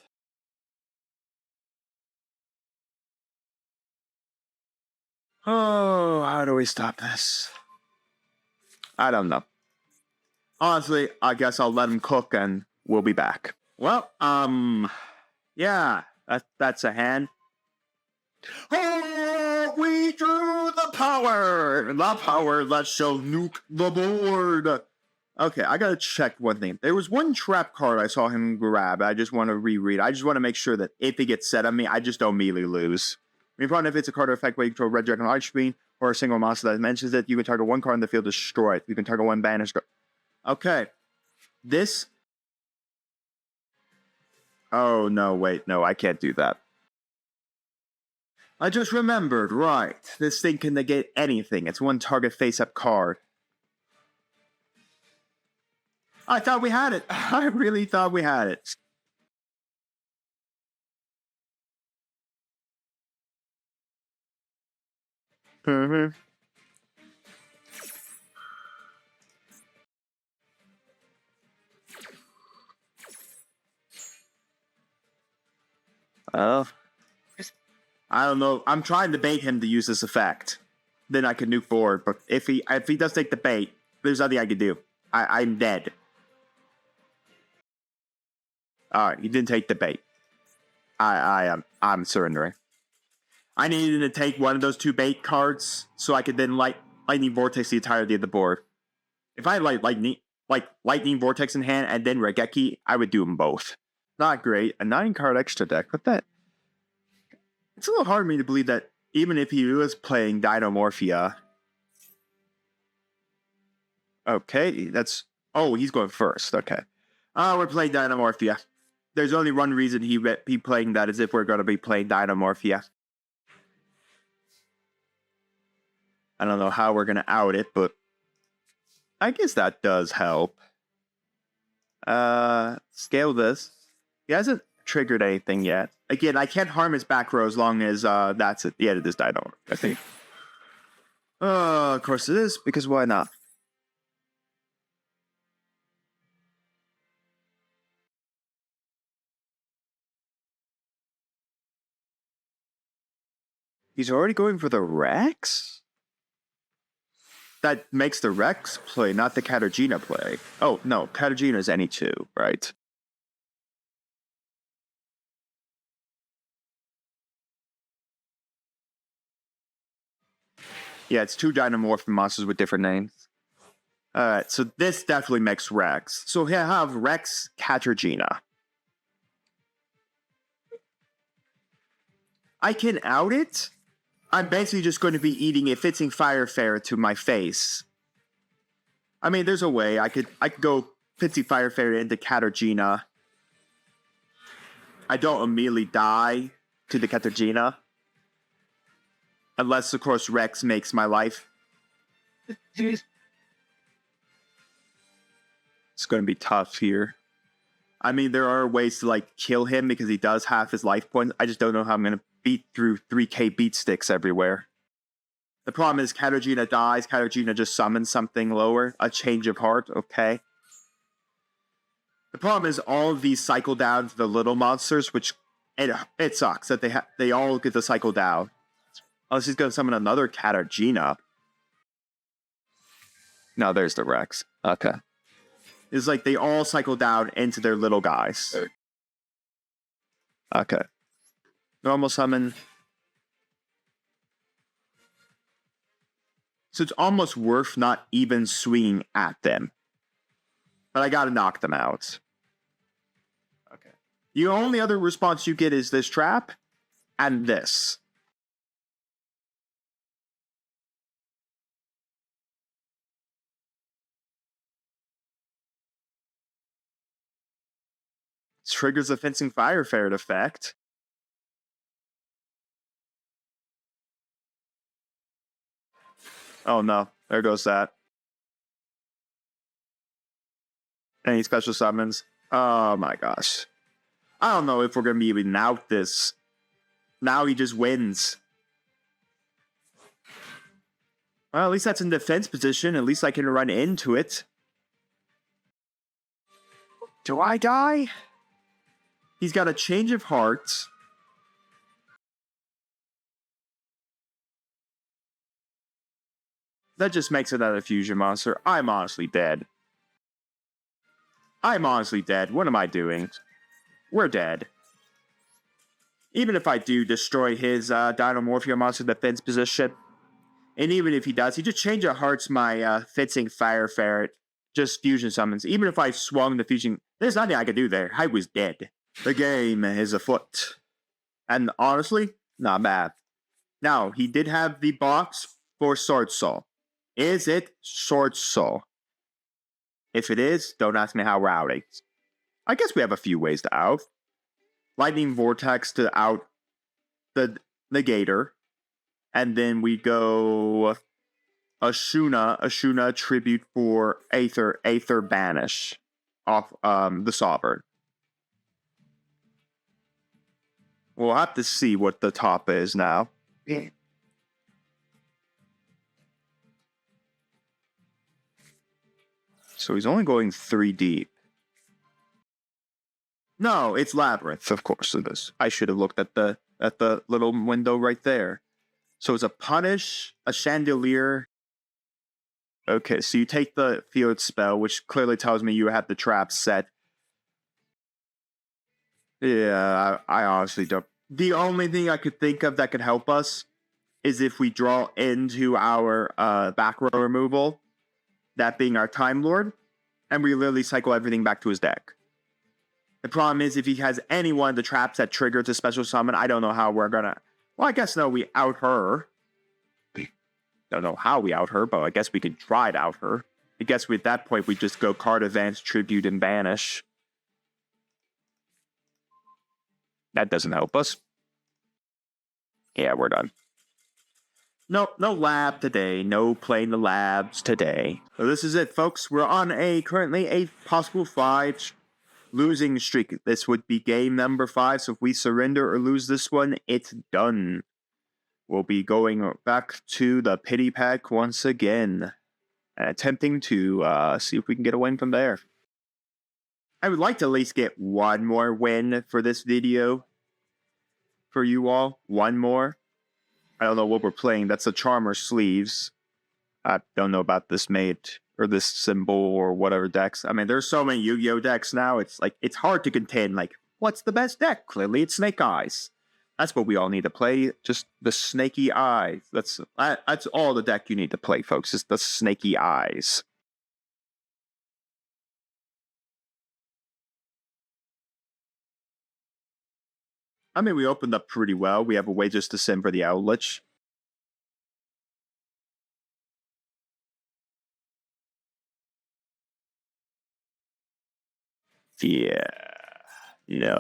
Oh, how do we stop this? I don't know. Honestly, I guess I'll let him cook and we'll be back. Well, yeah, that's a hand. Oh, we drew the power! The power that shall nuke the board! Okay, I gotta check one thing. There was one trap card I saw him grab. I just want to reread. I just want to make sure that if it gets set on me, I just don't immediately lose. Even if it's a card effect where you control Red Dragon Archfiend or a single monster that mentions it, you can target one card in the field, destroy it. You can target one banish card. Okay. This... Oh, no, wait. No, I can't do that. I just remembered, right. This thing can negate anything. It's one target face-up card. I thought we had it. I really thought we had it. Mm-hmm. Oh. I don't know. I'm trying to bait him to use this effect. Then I can nuke board. But if he does take the bait, there's nothing I can do. I'm dead. Alright, he didn't take the bait. I'm surrendering. I needed to take one of those 2 bait cards so I could then Lightning Vortex the entirety of the board. If I had Lightning Vortex in hand and then Regeki, I would do them both. Not great. A 9-card extra deck. What that? It's a little hard for me to believe that Even if he was playing Dinomorphia. Okay, that's... Oh, he's going first. Okay. We're playing Dinomorphia. There's only one reason he'd be playing that is if we're going to be playing Dinomorphia. I don't know how we're going to out it, but I guess that does help. Scale this. He hasn't triggered anything yet. Again, I can't harm his back row as long as that's at the end of this Dino, I think. Of course it is, because why not? He's already going for the Rex? That makes the Rex play, not the Katarzyna play. Oh, no, Katarzyna is any two, right? Yeah, it's two Dinomorph monsters with different names. Alright, so this definitely makes Rex. So he'll have Rex Katarzyna. I can out it. I'm basically just going to be eating a Fixing Fire Fairy to my face. I mean, there's a way. I could go Fixing Fire Fairy into Katarzyna. I don't immediately die to the Katarzyna. Unless, of course, Rex makes my life. It's going to be tough here. I mean, there are ways to, like, kill him because he does have his life points. I just don't know how I'm going to beat through 3k beat sticks everywhere. The problem is Katarzyna dies. Katarzyna just summons something lower. A Change of Heart, okay. The problem is all of these cycle down to the little monsters, which it sucks that they all get to cycle down. Unless he's going to summon another Katarzyna. No, there's the Rex. Okay. It's like they all cycle down into their little guys. Okay. Normal summon. So it's almost worth not even swinging at them. But I gotta knock them out. Okay. The only other response you get is this trap and this. Triggers a Fencing Fire Ferret effect. Oh no, there goes that. Any special summons? Oh my gosh. I don't know if we're going to be able to out this. Now he just wins. Well, at least that's in defense position. At least I can run into it. Do I die? He's got a Change of Heart. That just makes it another fusion monster. I'm honestly dead. I'm honestly dead. What am I doing? We're dead. Even if I do destroy his Dinomorphia monster defense position, and even if he does, he just Change of Hearts my Fixing Fire Ferret. Just fusion summons. Even if I swung the fusion, there's nothing I could do there. I was dead. The game is afoot. And honestly, not bad. Now, he did have the box for Sword Soul. Is it Sword Soul? If it is, don't ask me how we're outing. I guess we have a few ways to out. Lightning Vortex to out the Negator. And then we go Ashuna tribute for Aether Banish off the Sovereign. We'll have to see what the top is now. Yeah. So he's only going 3 deep. No, it's Labyrinth, of course it is. I should have looked at the little window right there. So it's a Punish, a Chandelier. Okay, so you take the Field Spell, which clearly tells me you have the trap set. Yeah, I honestly don't. The only thing I could think of that could help us is if we draw into our back row removal, that being our Time Lord, and we literally cycle everything back to his deck. The problem is if he has any one of the traps that triggers a special summon, I don't know how we're gonna Well, I guess no, we out her. Don't know how we out her, but I guess we could try to out her. I guess at that point we just go card advance, tribute, and banish. That doesn't help us. Yeah, we're done. Nope, no lab today. No playing the labs today. So this is it, folks. We're on currently a possible 5 losing streak. This would be game number 5. So if we surrender or lose this one, it's done. We'll be going back to the pity pack once again, and attempting to see if we can get a win from there. I would like to at least get one more win for this video for you all. One more. I don't know what we're playing. That's the Charmer Sleeves. I don't know about this mate or this symbol or whatever decks. I mean, there's so many Yu-Gi-Oh decks now. It's like it's hard to contain. Like, what's the best deck? Clearly, it's Snake Eyes. That's what we all need to play. Just the Snaky Eyes. That's all the deck you need to play, folks. Is the Snaky Eyes. I mean, we opened up pretty well. We have a way just to send for the Owlitch. Yeah. No.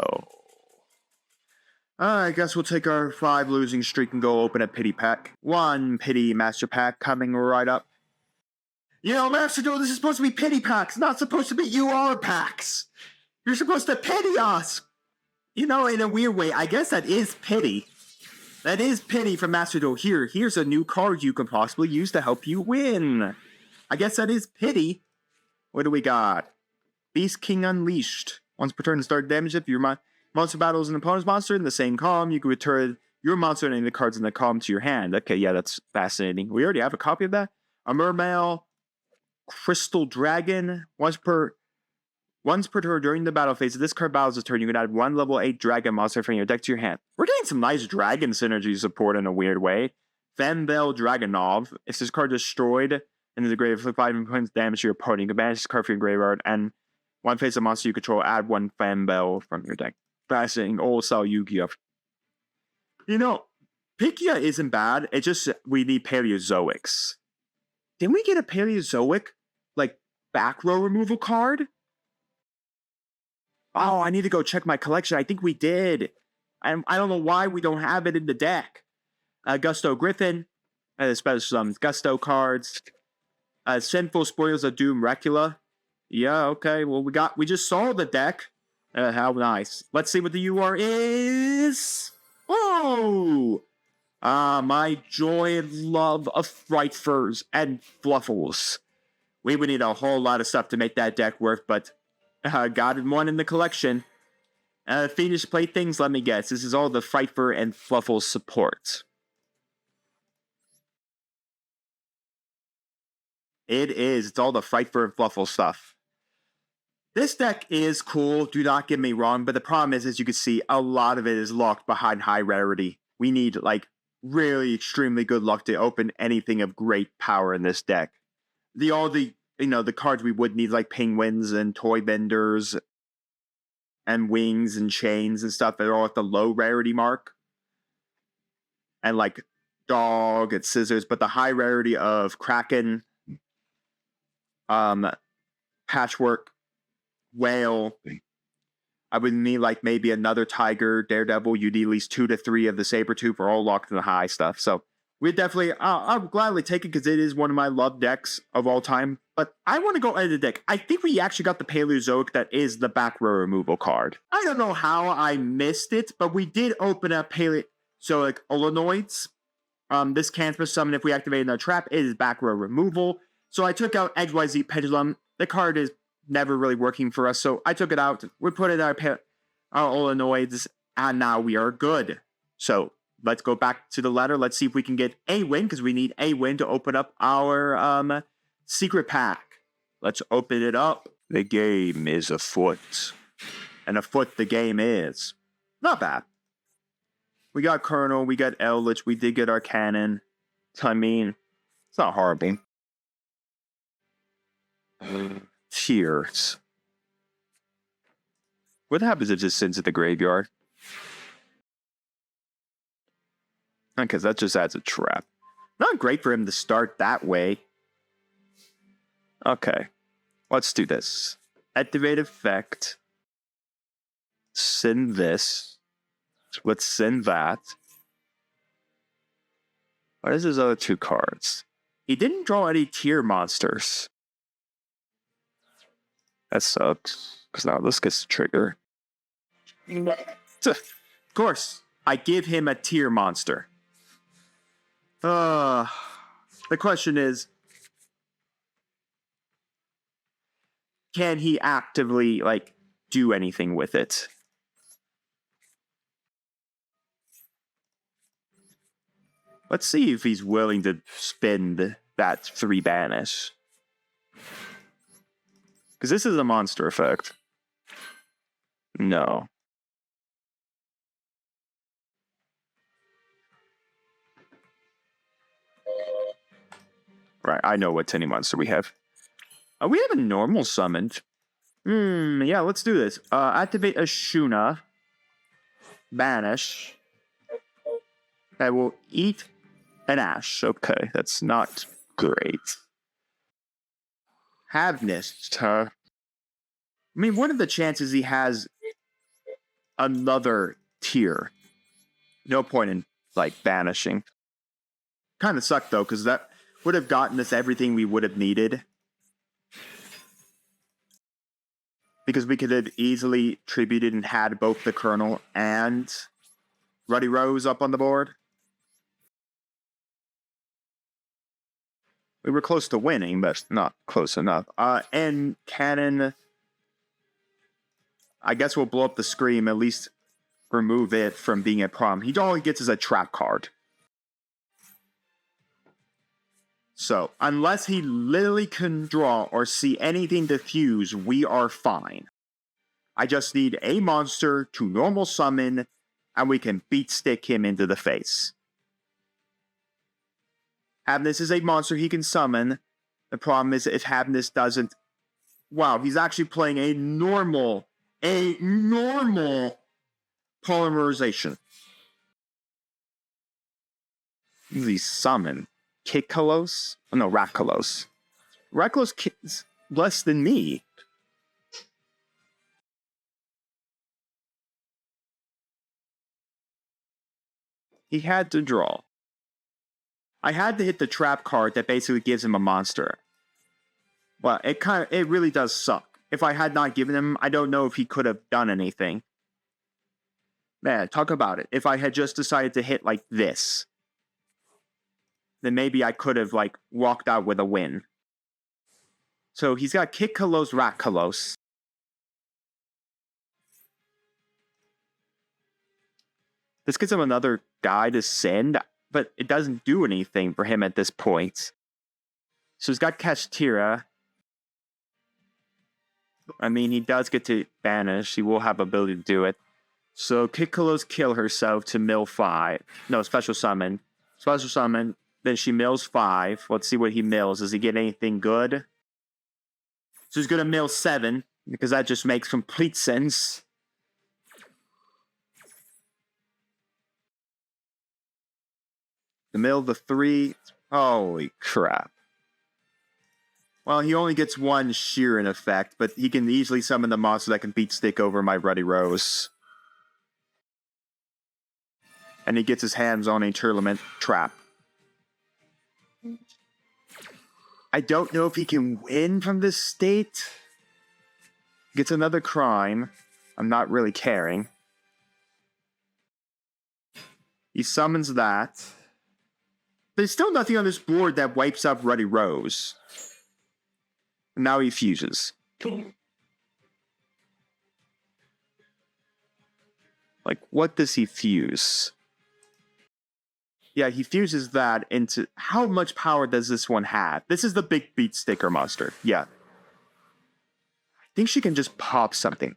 I guess we'll take our 5 losing streak and go open a pity pack. 1 pity master pack coming right up. You know, Master Duel, this is supposed to be pity packs, not supposed to be UR packs. You're supposed to pity us. You know, in a weird way, I guess that is pity. That is pity from Master Duel. Here's a new card you can possibly use to help you win. I guess that is pity. What do we got? Beast King Unleashed. Once per turn, start damage. If your monster battles an opponent's monster in the same column, you can return your monster and any of the cards in the column to your hand. Okay, yeah, that's fascinating. We already have a copy of that. A Mermail Crystal Dragon. Once per turn during the battle phase, if this card battles a turn, you can add 1 level 8 dragon monster from your deck to your hand. We're getting some nice dragon synergy support in a weird way. Fembel Dragonov. If this card destroyed into the grave, inflict 5 points damage to your opponent, you can banish this card from your graveyard, and one face of monster you control, add 1 Fembel from your deck. Fascinating old style Yu-Gi-Oh. You know, Pikia isn't bad. It's just we need Paleozoics. Didn't we get a Paleozoic, like, back row removal card? Oh, I need to go check my collection. I think we did. I don't know why we don't have it in the deck. Gusto Griffin. Especially some Gusto cards. Sinful Spoils of Doom Recula. Yeah, okay. Well, we just saw the deck. How nice. Let's see what the UR is. Oh! My joy and love of Frightfurs and Fluffles. We would need a whole lot of stuff to make that deck work, but got one in the collection. Fiendish Playthings, let me guess. This is all the Frightfur and Fluffles support. It is. It's all the Frightfur and Fluffles stuff. This deck is cool, do not get me wrong, but the problem is, as you can see, a lot of it is locked behind high rarity. We need, like, really extremely good luck to open anything of great power in this deck. The cards we would need, like Penguins and Toy Benders and Wings and Chains and stuff, they're all at the low rarity mark. And, like, Dog and Scissors, but the high rarity of Kraken, Patchwork, Whale, I would need like maybe another Tiger, Daredevil. You'd need at least 2 to 3 of the Sabertooth are all locked in the high stuff. So we'd definitely, I'll gladly take it because it is one of my loved decks of all time. But I want to go edit the deck. I think we actually got the Paleozoic that is the back row removal card. I don't know how I missed it, but we did open up Paleozoic Olenoids. This can't summon if we activate our trap. It is back row removal. So I took out XYZ Pendulum. The card is never really working for us, so I took it out. We put it in our Olenoids, and now we are good. So let's go back to the ladder. Let's see if we can get a win, because we need a win to open up our secret pack. Let's open it up. The game is afoot. And afoot the game is. Not bad. We got Colonel, we got Eldritch, we did get our cannon. I mean, it's not horrible. Tears. What happens if this sends to the graveyard? Because that just adds a trap. Not great for him to start that way. Okay. Let's do this. Activate effect. Send this. Let's send that. What is his other 2 cards? He didn't draw any tier monsters. That sucks. Because now this gets the trigger. Of course, I give him a tier monster. The question is, can he actively, do anything with it? Let's see if he's willing to spend that 3 banish. Because this is a monster effect. No. Right, I know what tiny monster we have. We have a normal summoned. Yeah, let's do this. Activate a Shuna. Banish. That will eat an Ash. Okay, that's not great. Havnist, huh? I mean, what are the chances he has another tier? No point in, banishing. Kind of sucked, though, because that would have gotten us everything we would have needed. Because we could have easily tributed and had both the Colonel and Ruddy Rose up on the board. We were close to winning, but not close enough. And Cannon, I guess we'll blow up the Scream, at least remove it from being a problem. All he gets is a trap card. So, unless he literally can draw or see anything diffuse, we are fine. I just need a monster to normal summon, and we can beat stick him into the face. Havnist is a monster he can summon. The problem is if Havnist doesn't... Wow, he's actually playing a normal polymerization. He summon Kikkalos? Oh, no, Rakkalos. Rakkalos is less than me. He had to draw. I had to hit the trap card that basically gives him a monster. Well, it really does suck. If I had not given him, I don't know if he could have done anything. Man, talk about it. If I had just decided to hit like this, then maybe I could have walked out with a win. So he's got Kikkalos, Rakkalos. This gives him another guy to send, but it doesn't do anything for him at this point. So he's got Kashtira. I mean, he does get to banish. He will have ability to do it. So Kikkalos kill herself to mill 5. No, special summon. Special summon. Then she mills 5. Let's see what he mills. Does he get anything good? So he's going to mill 7, because that just makes complete sense. The mill the 3. Holy crap. Well, he only gets 1 sheer in effect, but he can easily summon the monster that can beat stick over my Ruddy Rose. And he gets his hands on a Tournament trap. I don't know if he can win from this state. Gets another crime. I'm not really caring. He summons that. There's still nothing on this board that wipes up Ruddy Rose. And now he fuses. What does he fuse? Yeah, he fuses that into... How much power does this one have? This is the big beat sticker monster. Yeah. I think she can just pop something.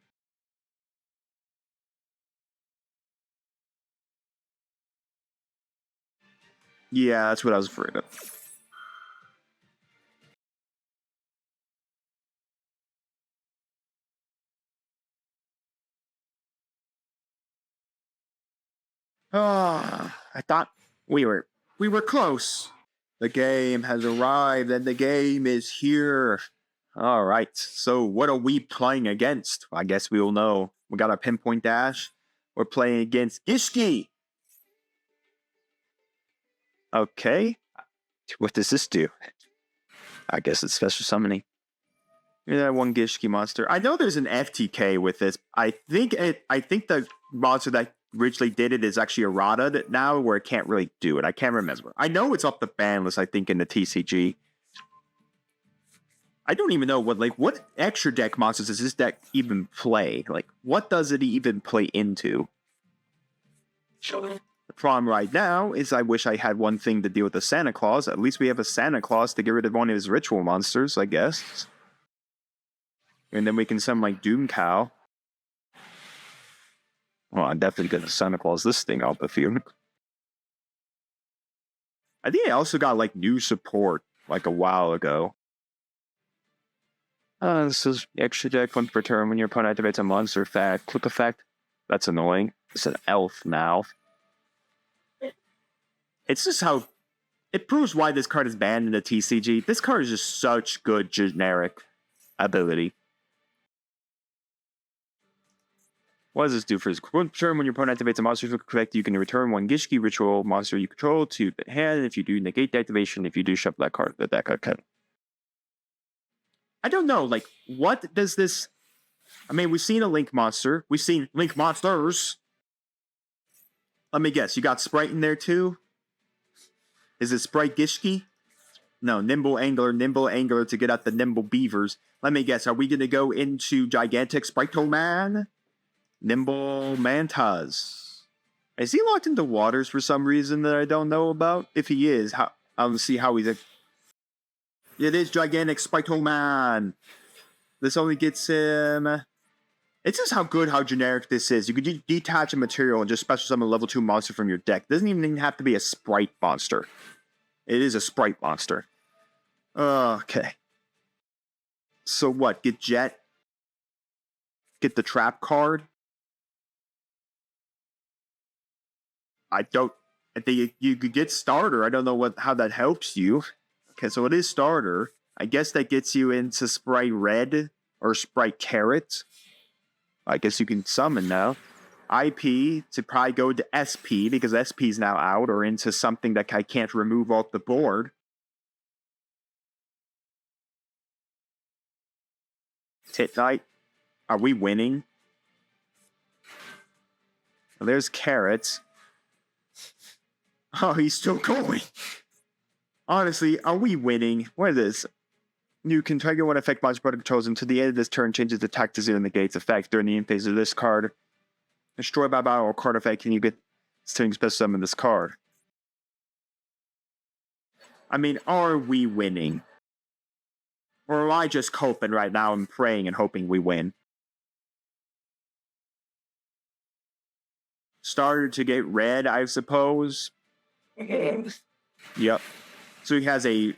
Yeah, that's what I was afraid of. I thought We were close. The game has arrived and the game is here. Alright, so what are we playing against? I guess we will know. We got our pinpoint dash. We're playing against Ishki. Okay. What does this do? I guess it's special summoning. Yeah, one Gishki monster. I know there's an FTK with this. I think the monster that originally did it is actually errata now, where it can't really do it. I can't remember. I know it's off the ban list, I think, in the TCG. I don't even know what extra deck monsters does this deck even play? Like, what does it even play into? Sure. The problem right now is I wish I had one thing to deal with the Santa Claus. At least we have a Santa Claus to get rid of one of his ritual monsters, I guess. And then we can summon like Doom Cow. Well, I'm definitely gonna Santa Claus this thing out the field. I think I also got like new support like a while ago. This is extra deck once per turn when your opponent activates a monster effect. Click effect. That's annoying. It's an elf now. It's just how it proves why this card is banned in the TCG. This card is just such good generic ability. What does this do for his turn? When your opponent activates a monster effect, you can return one Gishki ritual monster you control to the hand. If you do, negate the activation. If you do, shuffle that card to the deck. Okay. I don't know, like, what does this... I mean, we've seen a Link monster. We've seen Link monsters. Let me guess, you got Sprite in there too? Is it Sprite Gishki? No, Nimble Angler to get out the Nimble Beavers. Let me guess, are we going to go into Gigantic Sprite-O-Man? Nimble Mantas. Is he locked into waters for some reason that I don't know about? If he is, I'll see how he's... It is Gigantic Sprite-O-Man. This only gets him... It's just how generic this is. You could detach a material and just special summon a level 2 monster from your deck. It doesn't even have to be a Sprite monster. It is a Sprite monster. Okay. So what? Get Jet? Get the Trap card? I think you could get Starter. I don't know how that helps you. Okay, so it is Starter. I guess that gets you into Sprite Red or Sprite Carrot. I guess you can summon now. IP to probably go to SP because SP is now out, or into something that I can't remove off the board. Tit Knight. Are we winning? Well, there's Carrots. Oh, he's still going. Honestly, are we winning? What is this? You can trigger one effect monster product controls until the end of this turn, changes the attack to 0 and negates effect. During the end phase of this card, destroy by battle or card effect, and you get to special summon this card. I mean, are we winning? Or am I just coping right now and praying and hoping we win? Starter to get red, I suppose. Yep. So he has a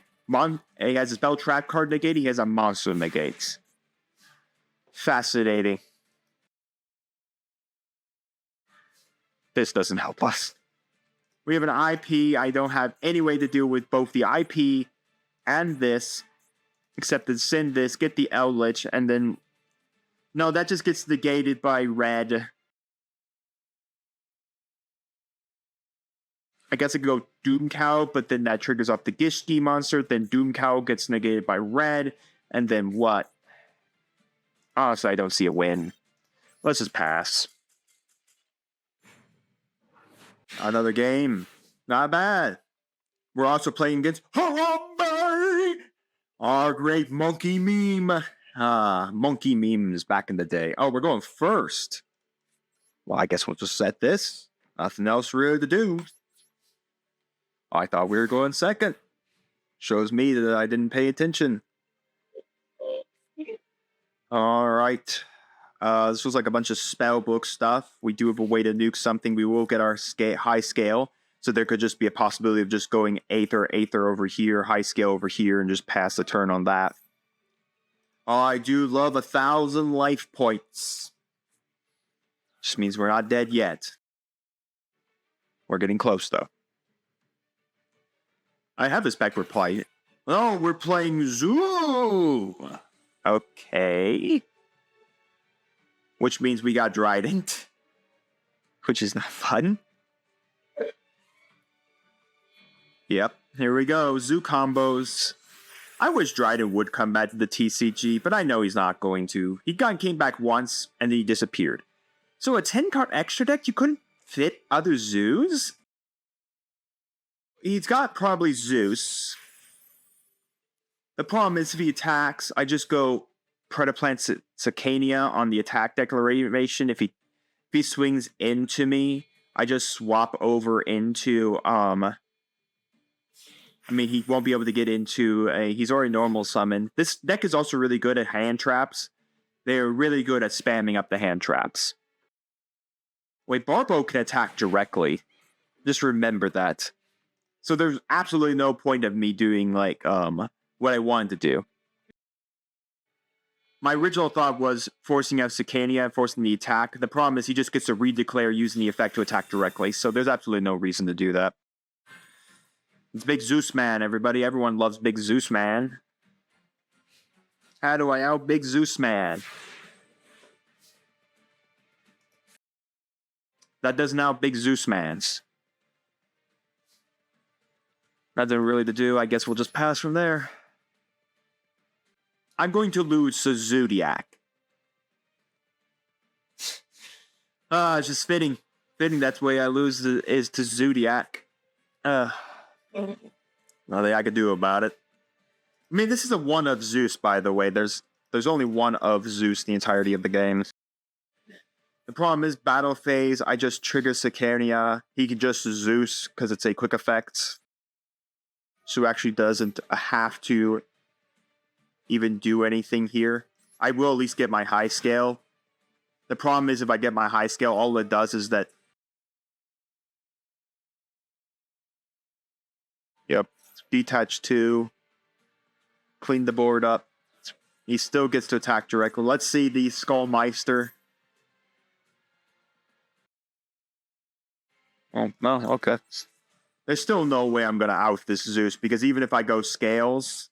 spell trap card negate. He has a monster negate. Fascinating. This doesn't help us. We have an IP. I don't have any way to deal with both the IP and this, except to send this, get the Eldritch, and then... No, that just gets negated by red. I guess I could go Doom Cow, but then that triggers off the Gishki monster. Then Doom Cow gets negated by red. And then what? Honestly, I don't see a win. Let's just pass. Another game. Not bad. We're also playing against Harambe! Our great monkey meme. Monkey memes back in the day. Oh, we're going first. Well, I guess we'll just set this. Nothing else really to do. I thought we were going second. Shows me that I didn't pay attention. Alright. This was like a bunch of spellbook stuff. We do have a way to nuke something. We will get our high scale. So there could just be a possibility of just going Aether over here, high scale over here, and just pass the turn on that. I do love 1,000 life points. Just means we're not dead yet. We're getting close, though. I have this back reply. Oh, we're playing Zoo. Okay. Which means we got Trident. Which is not fun. Yep, here we go. Zoo combos. I wish Dryden would come back to the TCG, but I know he's not going to. He came back once, and then he disappeared. So a 10-card extra deck, you couldn't fit other Zoos? He's got probably Zeus. The problem is if he attacks, I just go Predaplant Sacania on the attack declaration. If he swings into me, I just swap over into I mean, he won't be able to get into he's already normal summon. This deck is also really good at hand traps. They're really good at spamming up the hand traps. Wait, Barbo can attack directly. Just remember that. So there's absolutely no point of me doing, like, what I wanted to do. My original thought was forcing out Sicania and forcing the attack. The problem is he just gets to redeclare using the effect to attack directly, so there's absolutely no reason to do that. It's Big Zeus Man, everybody. Everyone loves Big Zeus Man. How do I out Big Zeus Man? That doesn't out Big Zeus Man's. Nothing really to do. I guess we'll just pass from there. I'm going to lose to Zodiac. It's just fitting. Fitting that's the way I lose is to Zodiac. Nothing I could do about it. I mean, this is a one of Zeus, by the way. There's only one of Zeus the entirety of the games. The problem is, battle phase, I just trigger Sicania. He can just Zeus, because it's a quick effect. So actually doesn't have to even do anything here. I will at least get my high scale. The problem is, if I get my high scale, all it does is that... Yep. Detach 2. Clean the board up. He still gets to attack directly. Let's see the Skullmeister. Oh, no, okay. There's still no way I'm going to out this Zeus, because even if I go scales,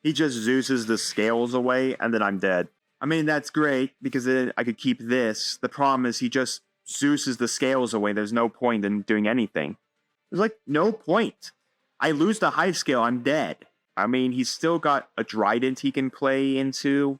he just Zeuses the scales away, and then I'm dead. I mean, that's great, because then I could keep this. The problem is he just Zeuses the scales away. There's no point in doing anything. There's, like, no point. I lose the high scale, I'm dead. I mean, he's still got a Trident he can play into.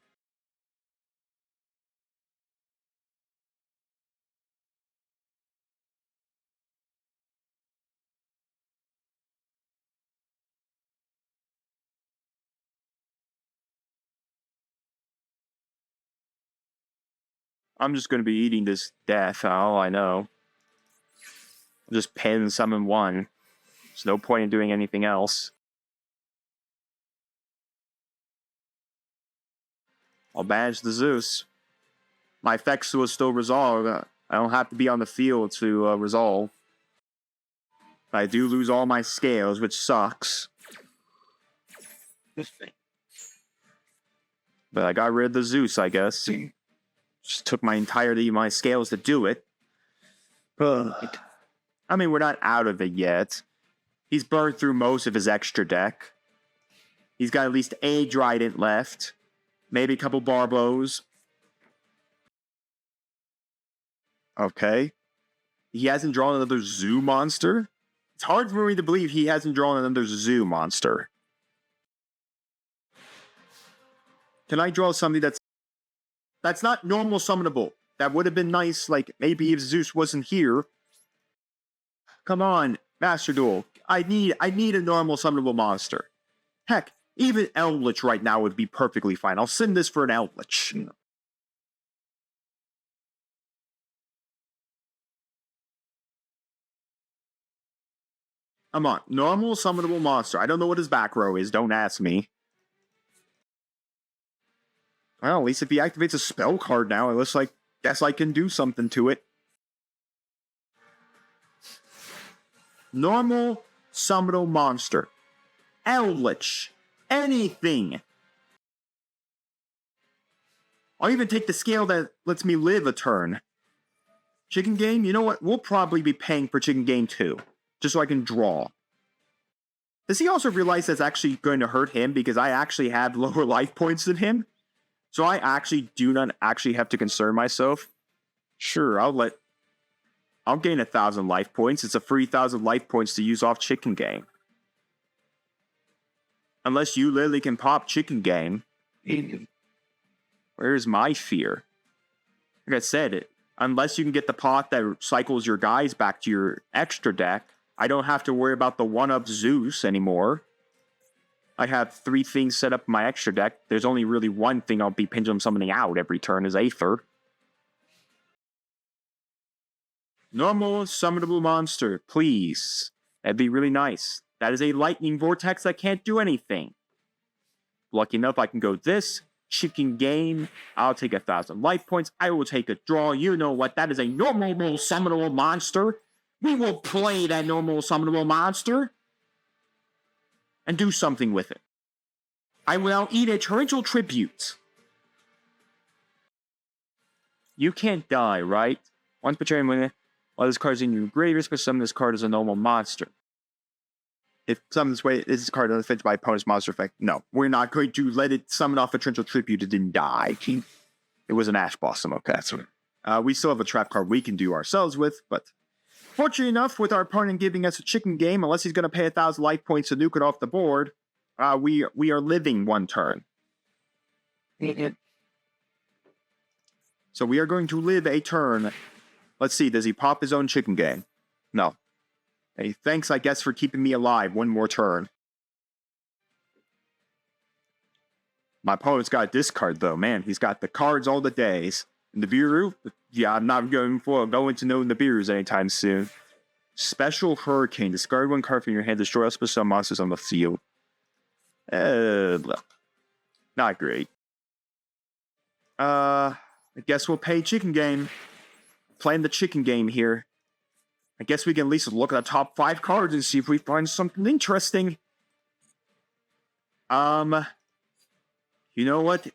I'm just going to be eating this death, all I know. Just pen summon one. There's no point in doing anything else. I'll banish the Zeus. My effects will still resolve. I don't have to be on the field to resolve. I do lose all my scales, which sucks. But I got rid of the Zeus, I guess. Just took my entirety of my scales to do it. But I mean, we're not out of it yet. He's burned through most of his extra deck. He's got at least a Trident left. Maybe a couple Barbos. Okay. He hasn't drawn another Zoo monster? It's hard for me to believe he hasn't drawn another Zoo monster. Can I draw something that's not normal summonable? That would have been nice, like, maybe if Zeus wasn't here. Come on, Master Duel. I need a normal summonable monster. Heck, even Eldritch right now would be perfectly fine. I'll send this for an Eldritch. Come on, normal summonable monster. I don't know what his back row is, don't ask me. Well, at least if he activates a spell card now, it looks like, guess I can do something to it. Normal summonable monster. Eldritch. Anything. I'll even take the scale that lets me live a turn. Chicken Game, you know what? We'll probably be paying for Chicken Game 2. Just so I can draw. Does he also realize that's actually going to hurt him because I actually have lower life points than him? So I actually do not actually have to concern myself. Sure, I'll gain 1,000 life points. It's a free 1,000 life points to use off Chicken Game. Unless you literally can pop Chicken Game. Where's my fear? Like I said, unless you can get the pot that cycles your guys back to your extra deck, I don't have to worry about the 1-up Zeus anymore. I have 3 things set up in my extra deck. There's only really one thing I'll be pendulum summoning out every turn is Aether. Normal summonable monster, please. That'd be really nice. That is a lightning vortex that can't do anything. Lucky enough, I can go this. Chicken Game. I'll take 1,000 life points. I will take a draw. You know what? That is a normal summonable monster. We will play that normal summonable monster and do something with it. I will now eat a torrential tribute. You can't die, right? Once per turn, while this card is in your graveyard, because summon this card as a normal monster. If summon this way, this card unaffected by opponent's monster effect. No, we're not going to let it summon off a torrential tribute. It didn't die. It was an Ash Blossom. Okay, that's what. We still have a trap card we can do ourselves with, but fortunately enough, with our opponent giving us a Chicken Game, unless he's going to pay 1,000 life points to nuke it off the board, we are living one turn. So we are going to live a turn. Let's see, does he pop his own Chicken Game? No. Hey, thanks, I guess, for keeping me alive one more turn. My opponent's got a discard, though. Man, he's got the cards all the days. Nibiru? Yeah, I'm not going to know Nibiru's anytime soon. Special Hurricane. Discard 1 card from your hand. Destroy all special monsters on the field. Not great. I guess we'll pay Chicken Game. Playing the Chicken Game here. I guess we can at least look at the top 5 cards and see if we find something interesting. You know what?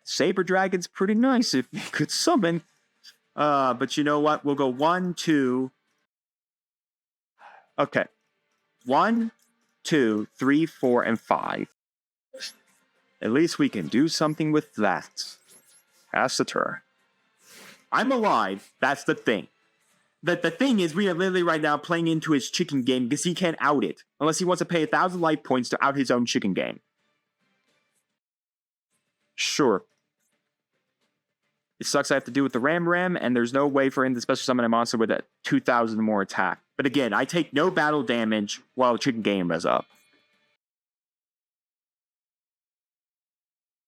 Saber Dragon's pretty nice if you could summon. But you know what? We'll go 1, 2. Okay. 1, 2, 3, 4, and 5. At least we can do something with that. Pass the turn. I'm alive. That's the thing. The thing is, we are literally right now playing into his Chicken Game because he can't out it. Unless he wants to pay 1,000 life points to out his own Chicken Game. Sure. It sucks I have to do with the Ram, and there's no way for him to special summon a monster with a 2,000 more attack. But again, I take no battle damage while the Chicken Game is up.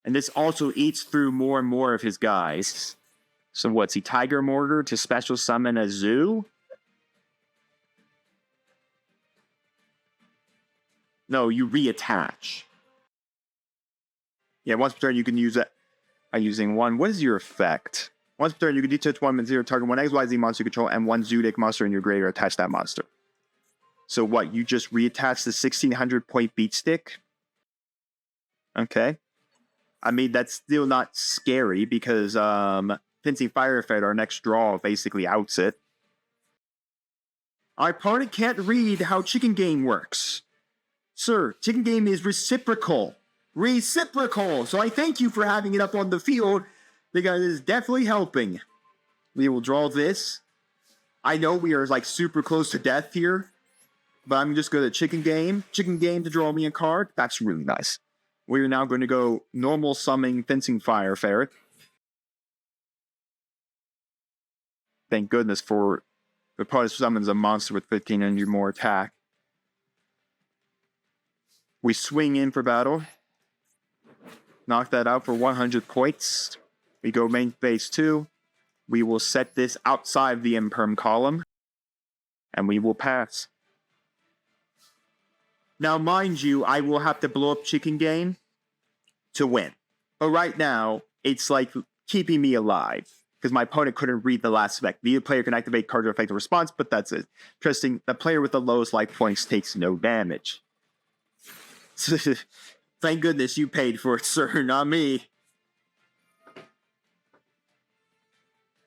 And this also eats through more and more of his guys. So what's he, Tiger Mortar to special summon a Zoo? No, you reattach. Yeah, once per turn you can use it by using 1. What is your effect? Once per turn you can detach 1 and 0 target 1 XYZ monster you control and 1 Zoodik monster in your graveyard. Attach that monster. So what, you just reattach the 1,600 point beat stick? Okay. I mean, that's still not scary because, Fencing Firefighter, our next draw, basically outs it. Our opponent can't read how Chicken Game works. Sir, Chicken Game is reciprocal. Reciprocal! So I thank you for having it up on the field, because it is definitely helping. We will draw this. I know we are, like, super close to death here, but I'm just going to Chicken Game. Chicken Game to draw me a card. That's really nice. We are now going to go normal summoning Fencing Fire Ferret. Thank goodness for the opponent summons a monster with 1,500 more attack. We swing in for battle. Knock that out for 100 points. We go main phase 2. We will set this outside the Imperm column. And we will pass. Now, mind you, I will have to blow up Chicken Game to win. But right now, it's like keeping me alive. Because my opponent couldn't read the last effect. The player can activate card to effect a response, but that's it. Interesting, the player with the lowest life points takes no damage. Thank goodness you paid for it, sir, not me.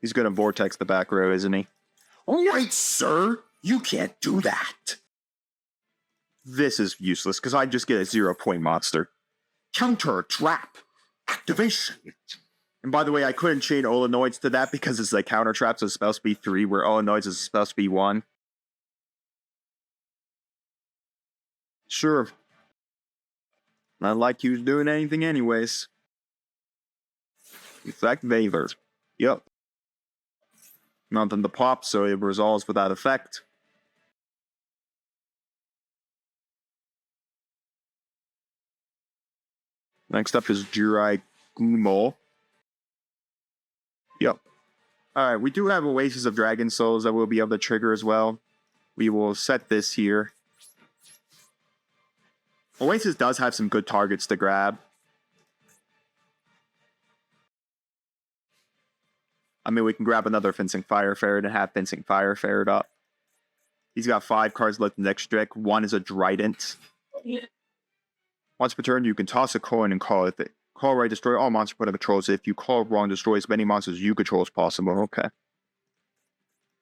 He's going to vortex the back row, isn't he? Alright, sir. You can't do that. This is useless, because I just get a 0-point monster. Counter trap activation. And by the way, I couldn't chain Olenoids to that because it's like counter trap, so it's supposed to be 3, where Olenoids is supposed to be 1. Sure. Not like he was doing anything anyways. Effect Vader. Yep. Nothing to pop, so it resolves without effect. Next up is YuGiOh. Yep. Alright, we do have Oasis of Dragon Souls that we'll be able to trigger as well. We will set this here. Oasis does have some good targets to grab. I mean, we can grab another Fencing Fire Ferret and have Fencing Fire Ferret up. He's got 5 cards left in the next deck. 1 is a Trident. Once per turn, you can toss a coin and call it. Call right, destroy all monster opponent controls. If you call wrong, destroy as many monsters you control as possible. Okay.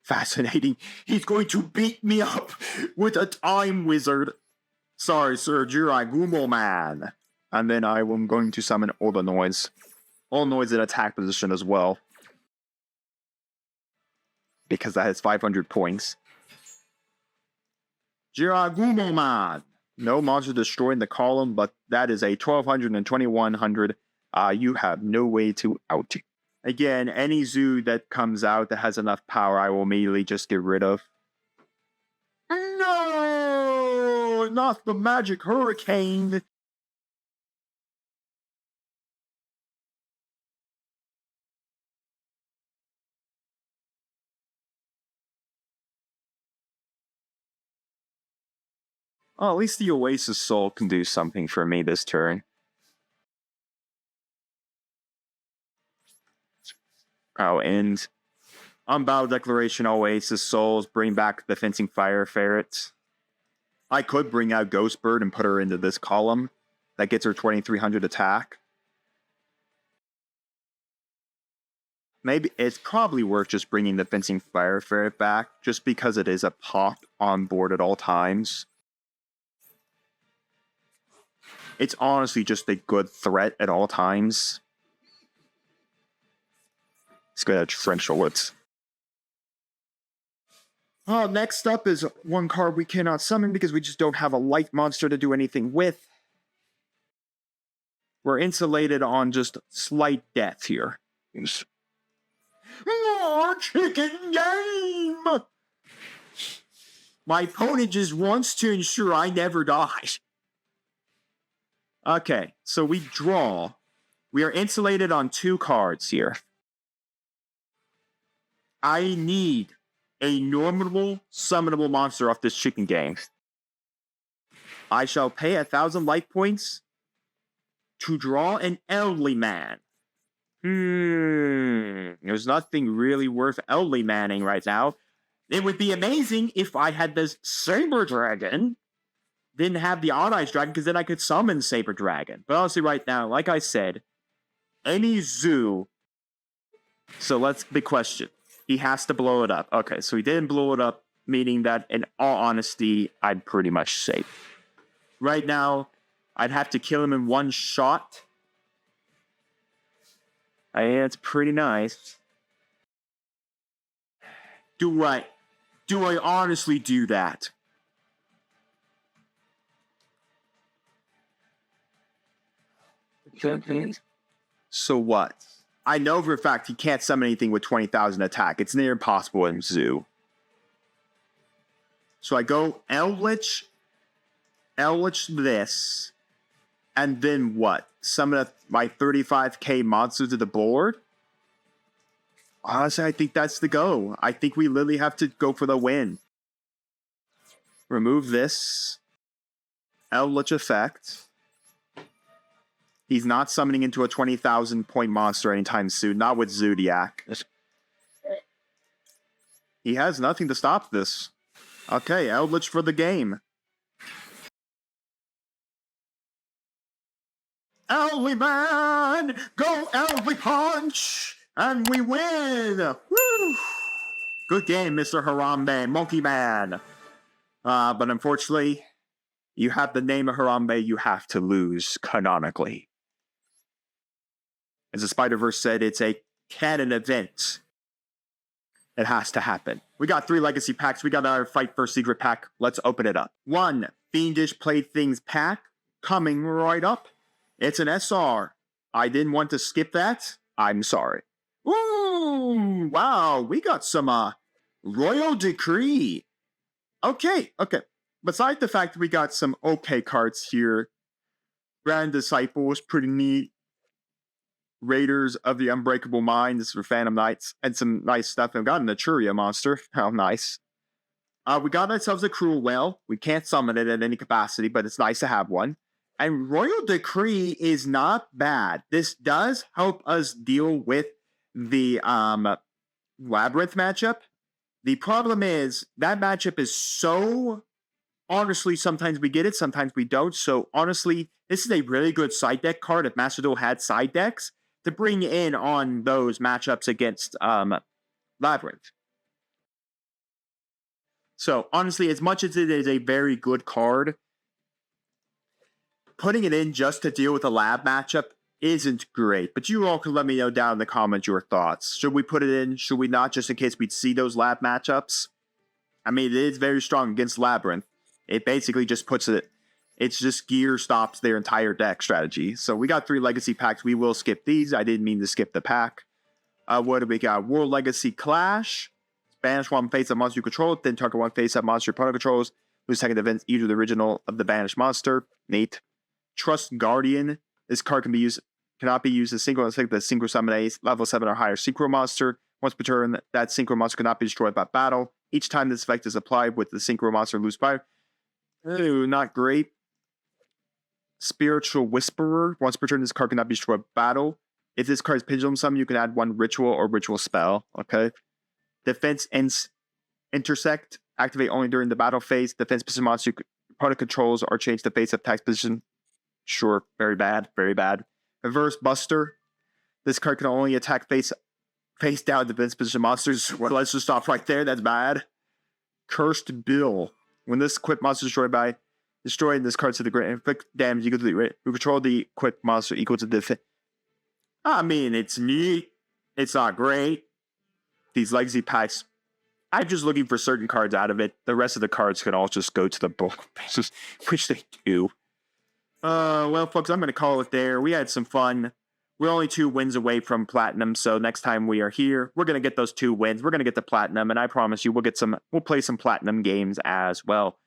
Fascinating. He's going to beat me up with a Time Wizard. Sorry, sir, YuGiOh man. And then I am going to summon Olenoids. Olenoids in attack position as well. Because that has 500 points. YuGiOh man. No monster destroying the column, but that is a 1200 and 2100. You have no way to out. Again, any zoo that comes out that has enough power, I will immediately just get rid of. No! Not the Magic Hurricane! Oh, at least the Oasis Soul can do something for me this turn. Oh, and Unbound Declaration Oasis Souls, bring back the Fencing Fire Ferret. I could bring out Ghostbird and put her into this column. That gets her 2300 attack. Maybe it's probably worth just bringing the Fencing Fire Ferret back, just because it is a pop on board at all times. It's honestly just a good threat at all times. Let's go to Torrential Woods. Oh, next up is one card we cannot summon because we just don't have a light monster to do anything with. We're insulated on just slight death here. More chicken game! My opponent just wants to ensure I never die. Okay, so we draw. We are insulated on 2 cards here. I need a normable, summonable monster off this chicken game. I shall pay 1,000 life points to draw an elderly man. There's nothing really worth elderly manning right now. It would be amazing if I had this Saber Dragon, didn't have the Odd Eyes Dragon, because then I could summon Saber Dragon. But honestly, right now, like I said, any zoo. So let's big question. He has to blow it up. Okay, so he didn't blow it up, meaning that, in all honesty, I'm pretty much safe. Right now, I'd have to kill him in 1 shot. It's pretty nice. Do I honestly do that? So what? I know for a fact he can't summon anything with 20,000 attack. It's near impossible in Zoo. So I go Eldritch this, and then what? Summon my 35k monster to the board? Honestly, I think that's the go. I think we literally have to go for the win. Remove this. Eldritch effect. He's not summoning into a 20,000 point monster anytime soon. Not with Zodiac. He has nothing to stop this. Okay, Eldritch for the game. Ellie man! Go Ellie punch! And we win! Woo! Good game, Mr. Harambe, Monkey Man. But unfortunately, You have the name of Harambe, you have to lose canonically. As the Spider-Verse said, it's a canon event. It has to happen. We got 3 legacy packs. We got our Fight for Secret pack. Let's open it up. 1 Fiendish Playthings pack coming right up. It's an SR. I didn't want to skip that. I'm sorry. Ooh, wow. We got some Royal Decree. Okay. Besides the fact that we got some okay cards here, Grand Disciple was pretty neat. Raiders of the Unbreakable Mind. This is for Phantom Knights. And some nice stuff. And we got an Etruria monster. How nice. We got ourselves a Cruel Whale. We can't summon it at any capacity, but it's nice to have one. And Royal Decree is not bad. This does help us deal with the Labyrinth matchup. The problem is, that matchup is so... Honestly, sometimes we get it, sometimes we don't. So, honestly, this is a really good side deck card if Master Duel had side decks to bring in on those matchups against Labyrinth. So, honestly, as much as it is a very good card, putting it in just to deal with a Lab matchup isn't great. But you all can let me know down in the comments your thoughts. Should we put it in? Should we not? Just in case we'd see those Lab matchups? I mean, it is very strong against Labyrinth. It basically just puts it... It's just gear stops their entire deck strategy. So we got 3 legacy packs. We will skip these. I didn't mean to skip the pack. What do we got? World Legacy Clash. Banish 1 face-up monster you control. Then target 1 face-up monster your opponent controls. Whose second event either the original of the banished monster. Neat. Trust Guardian. This card cannot be used as single effect. The synchro summon a level 7 or higher synchro monster. Once per turn, that synchro monster cannot be destroyed by battle. Each time this effect is applied with the synchro monster lose fire. Ooh, not great. Spiritual Whisperer. Once per turn, this card cannot be destroyed by battle. If this card is Pendulum Summon, you can add 1 ritual or ritual spell. Okay. Defense Intersect. Activate only during the battle phase. Defense position monster your opponent controls or change the face of attack position. Sure. Very bad. Very bad. Reverse Buster. This card can only attack face down defense position monsters. Well, let's just stop right there. That's bad. Cursed Bill. When this equipped monster is destroying this card to the ground, inflict damage equal to the who control the equipped monster equal to the I mean, it's neat. It's not great. These legacy packs, I'm just looking for certain cards out of it. The rest of the cards can all just go to the book, which they do. Well, folks, I'm going to call it there. We had some fun. We're only 2 wins away from Platinum, so next time we are here, we're going to get those 2 wins. We're going to get the Platinum, and I promise you we'll play some Platinum games as well.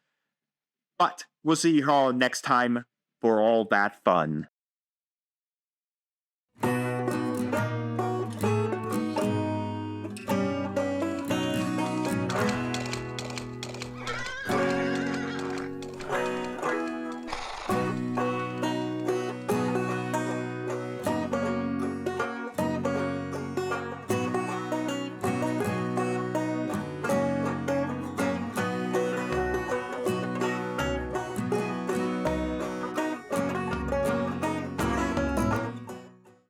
But we'll see you all next time for all that fun.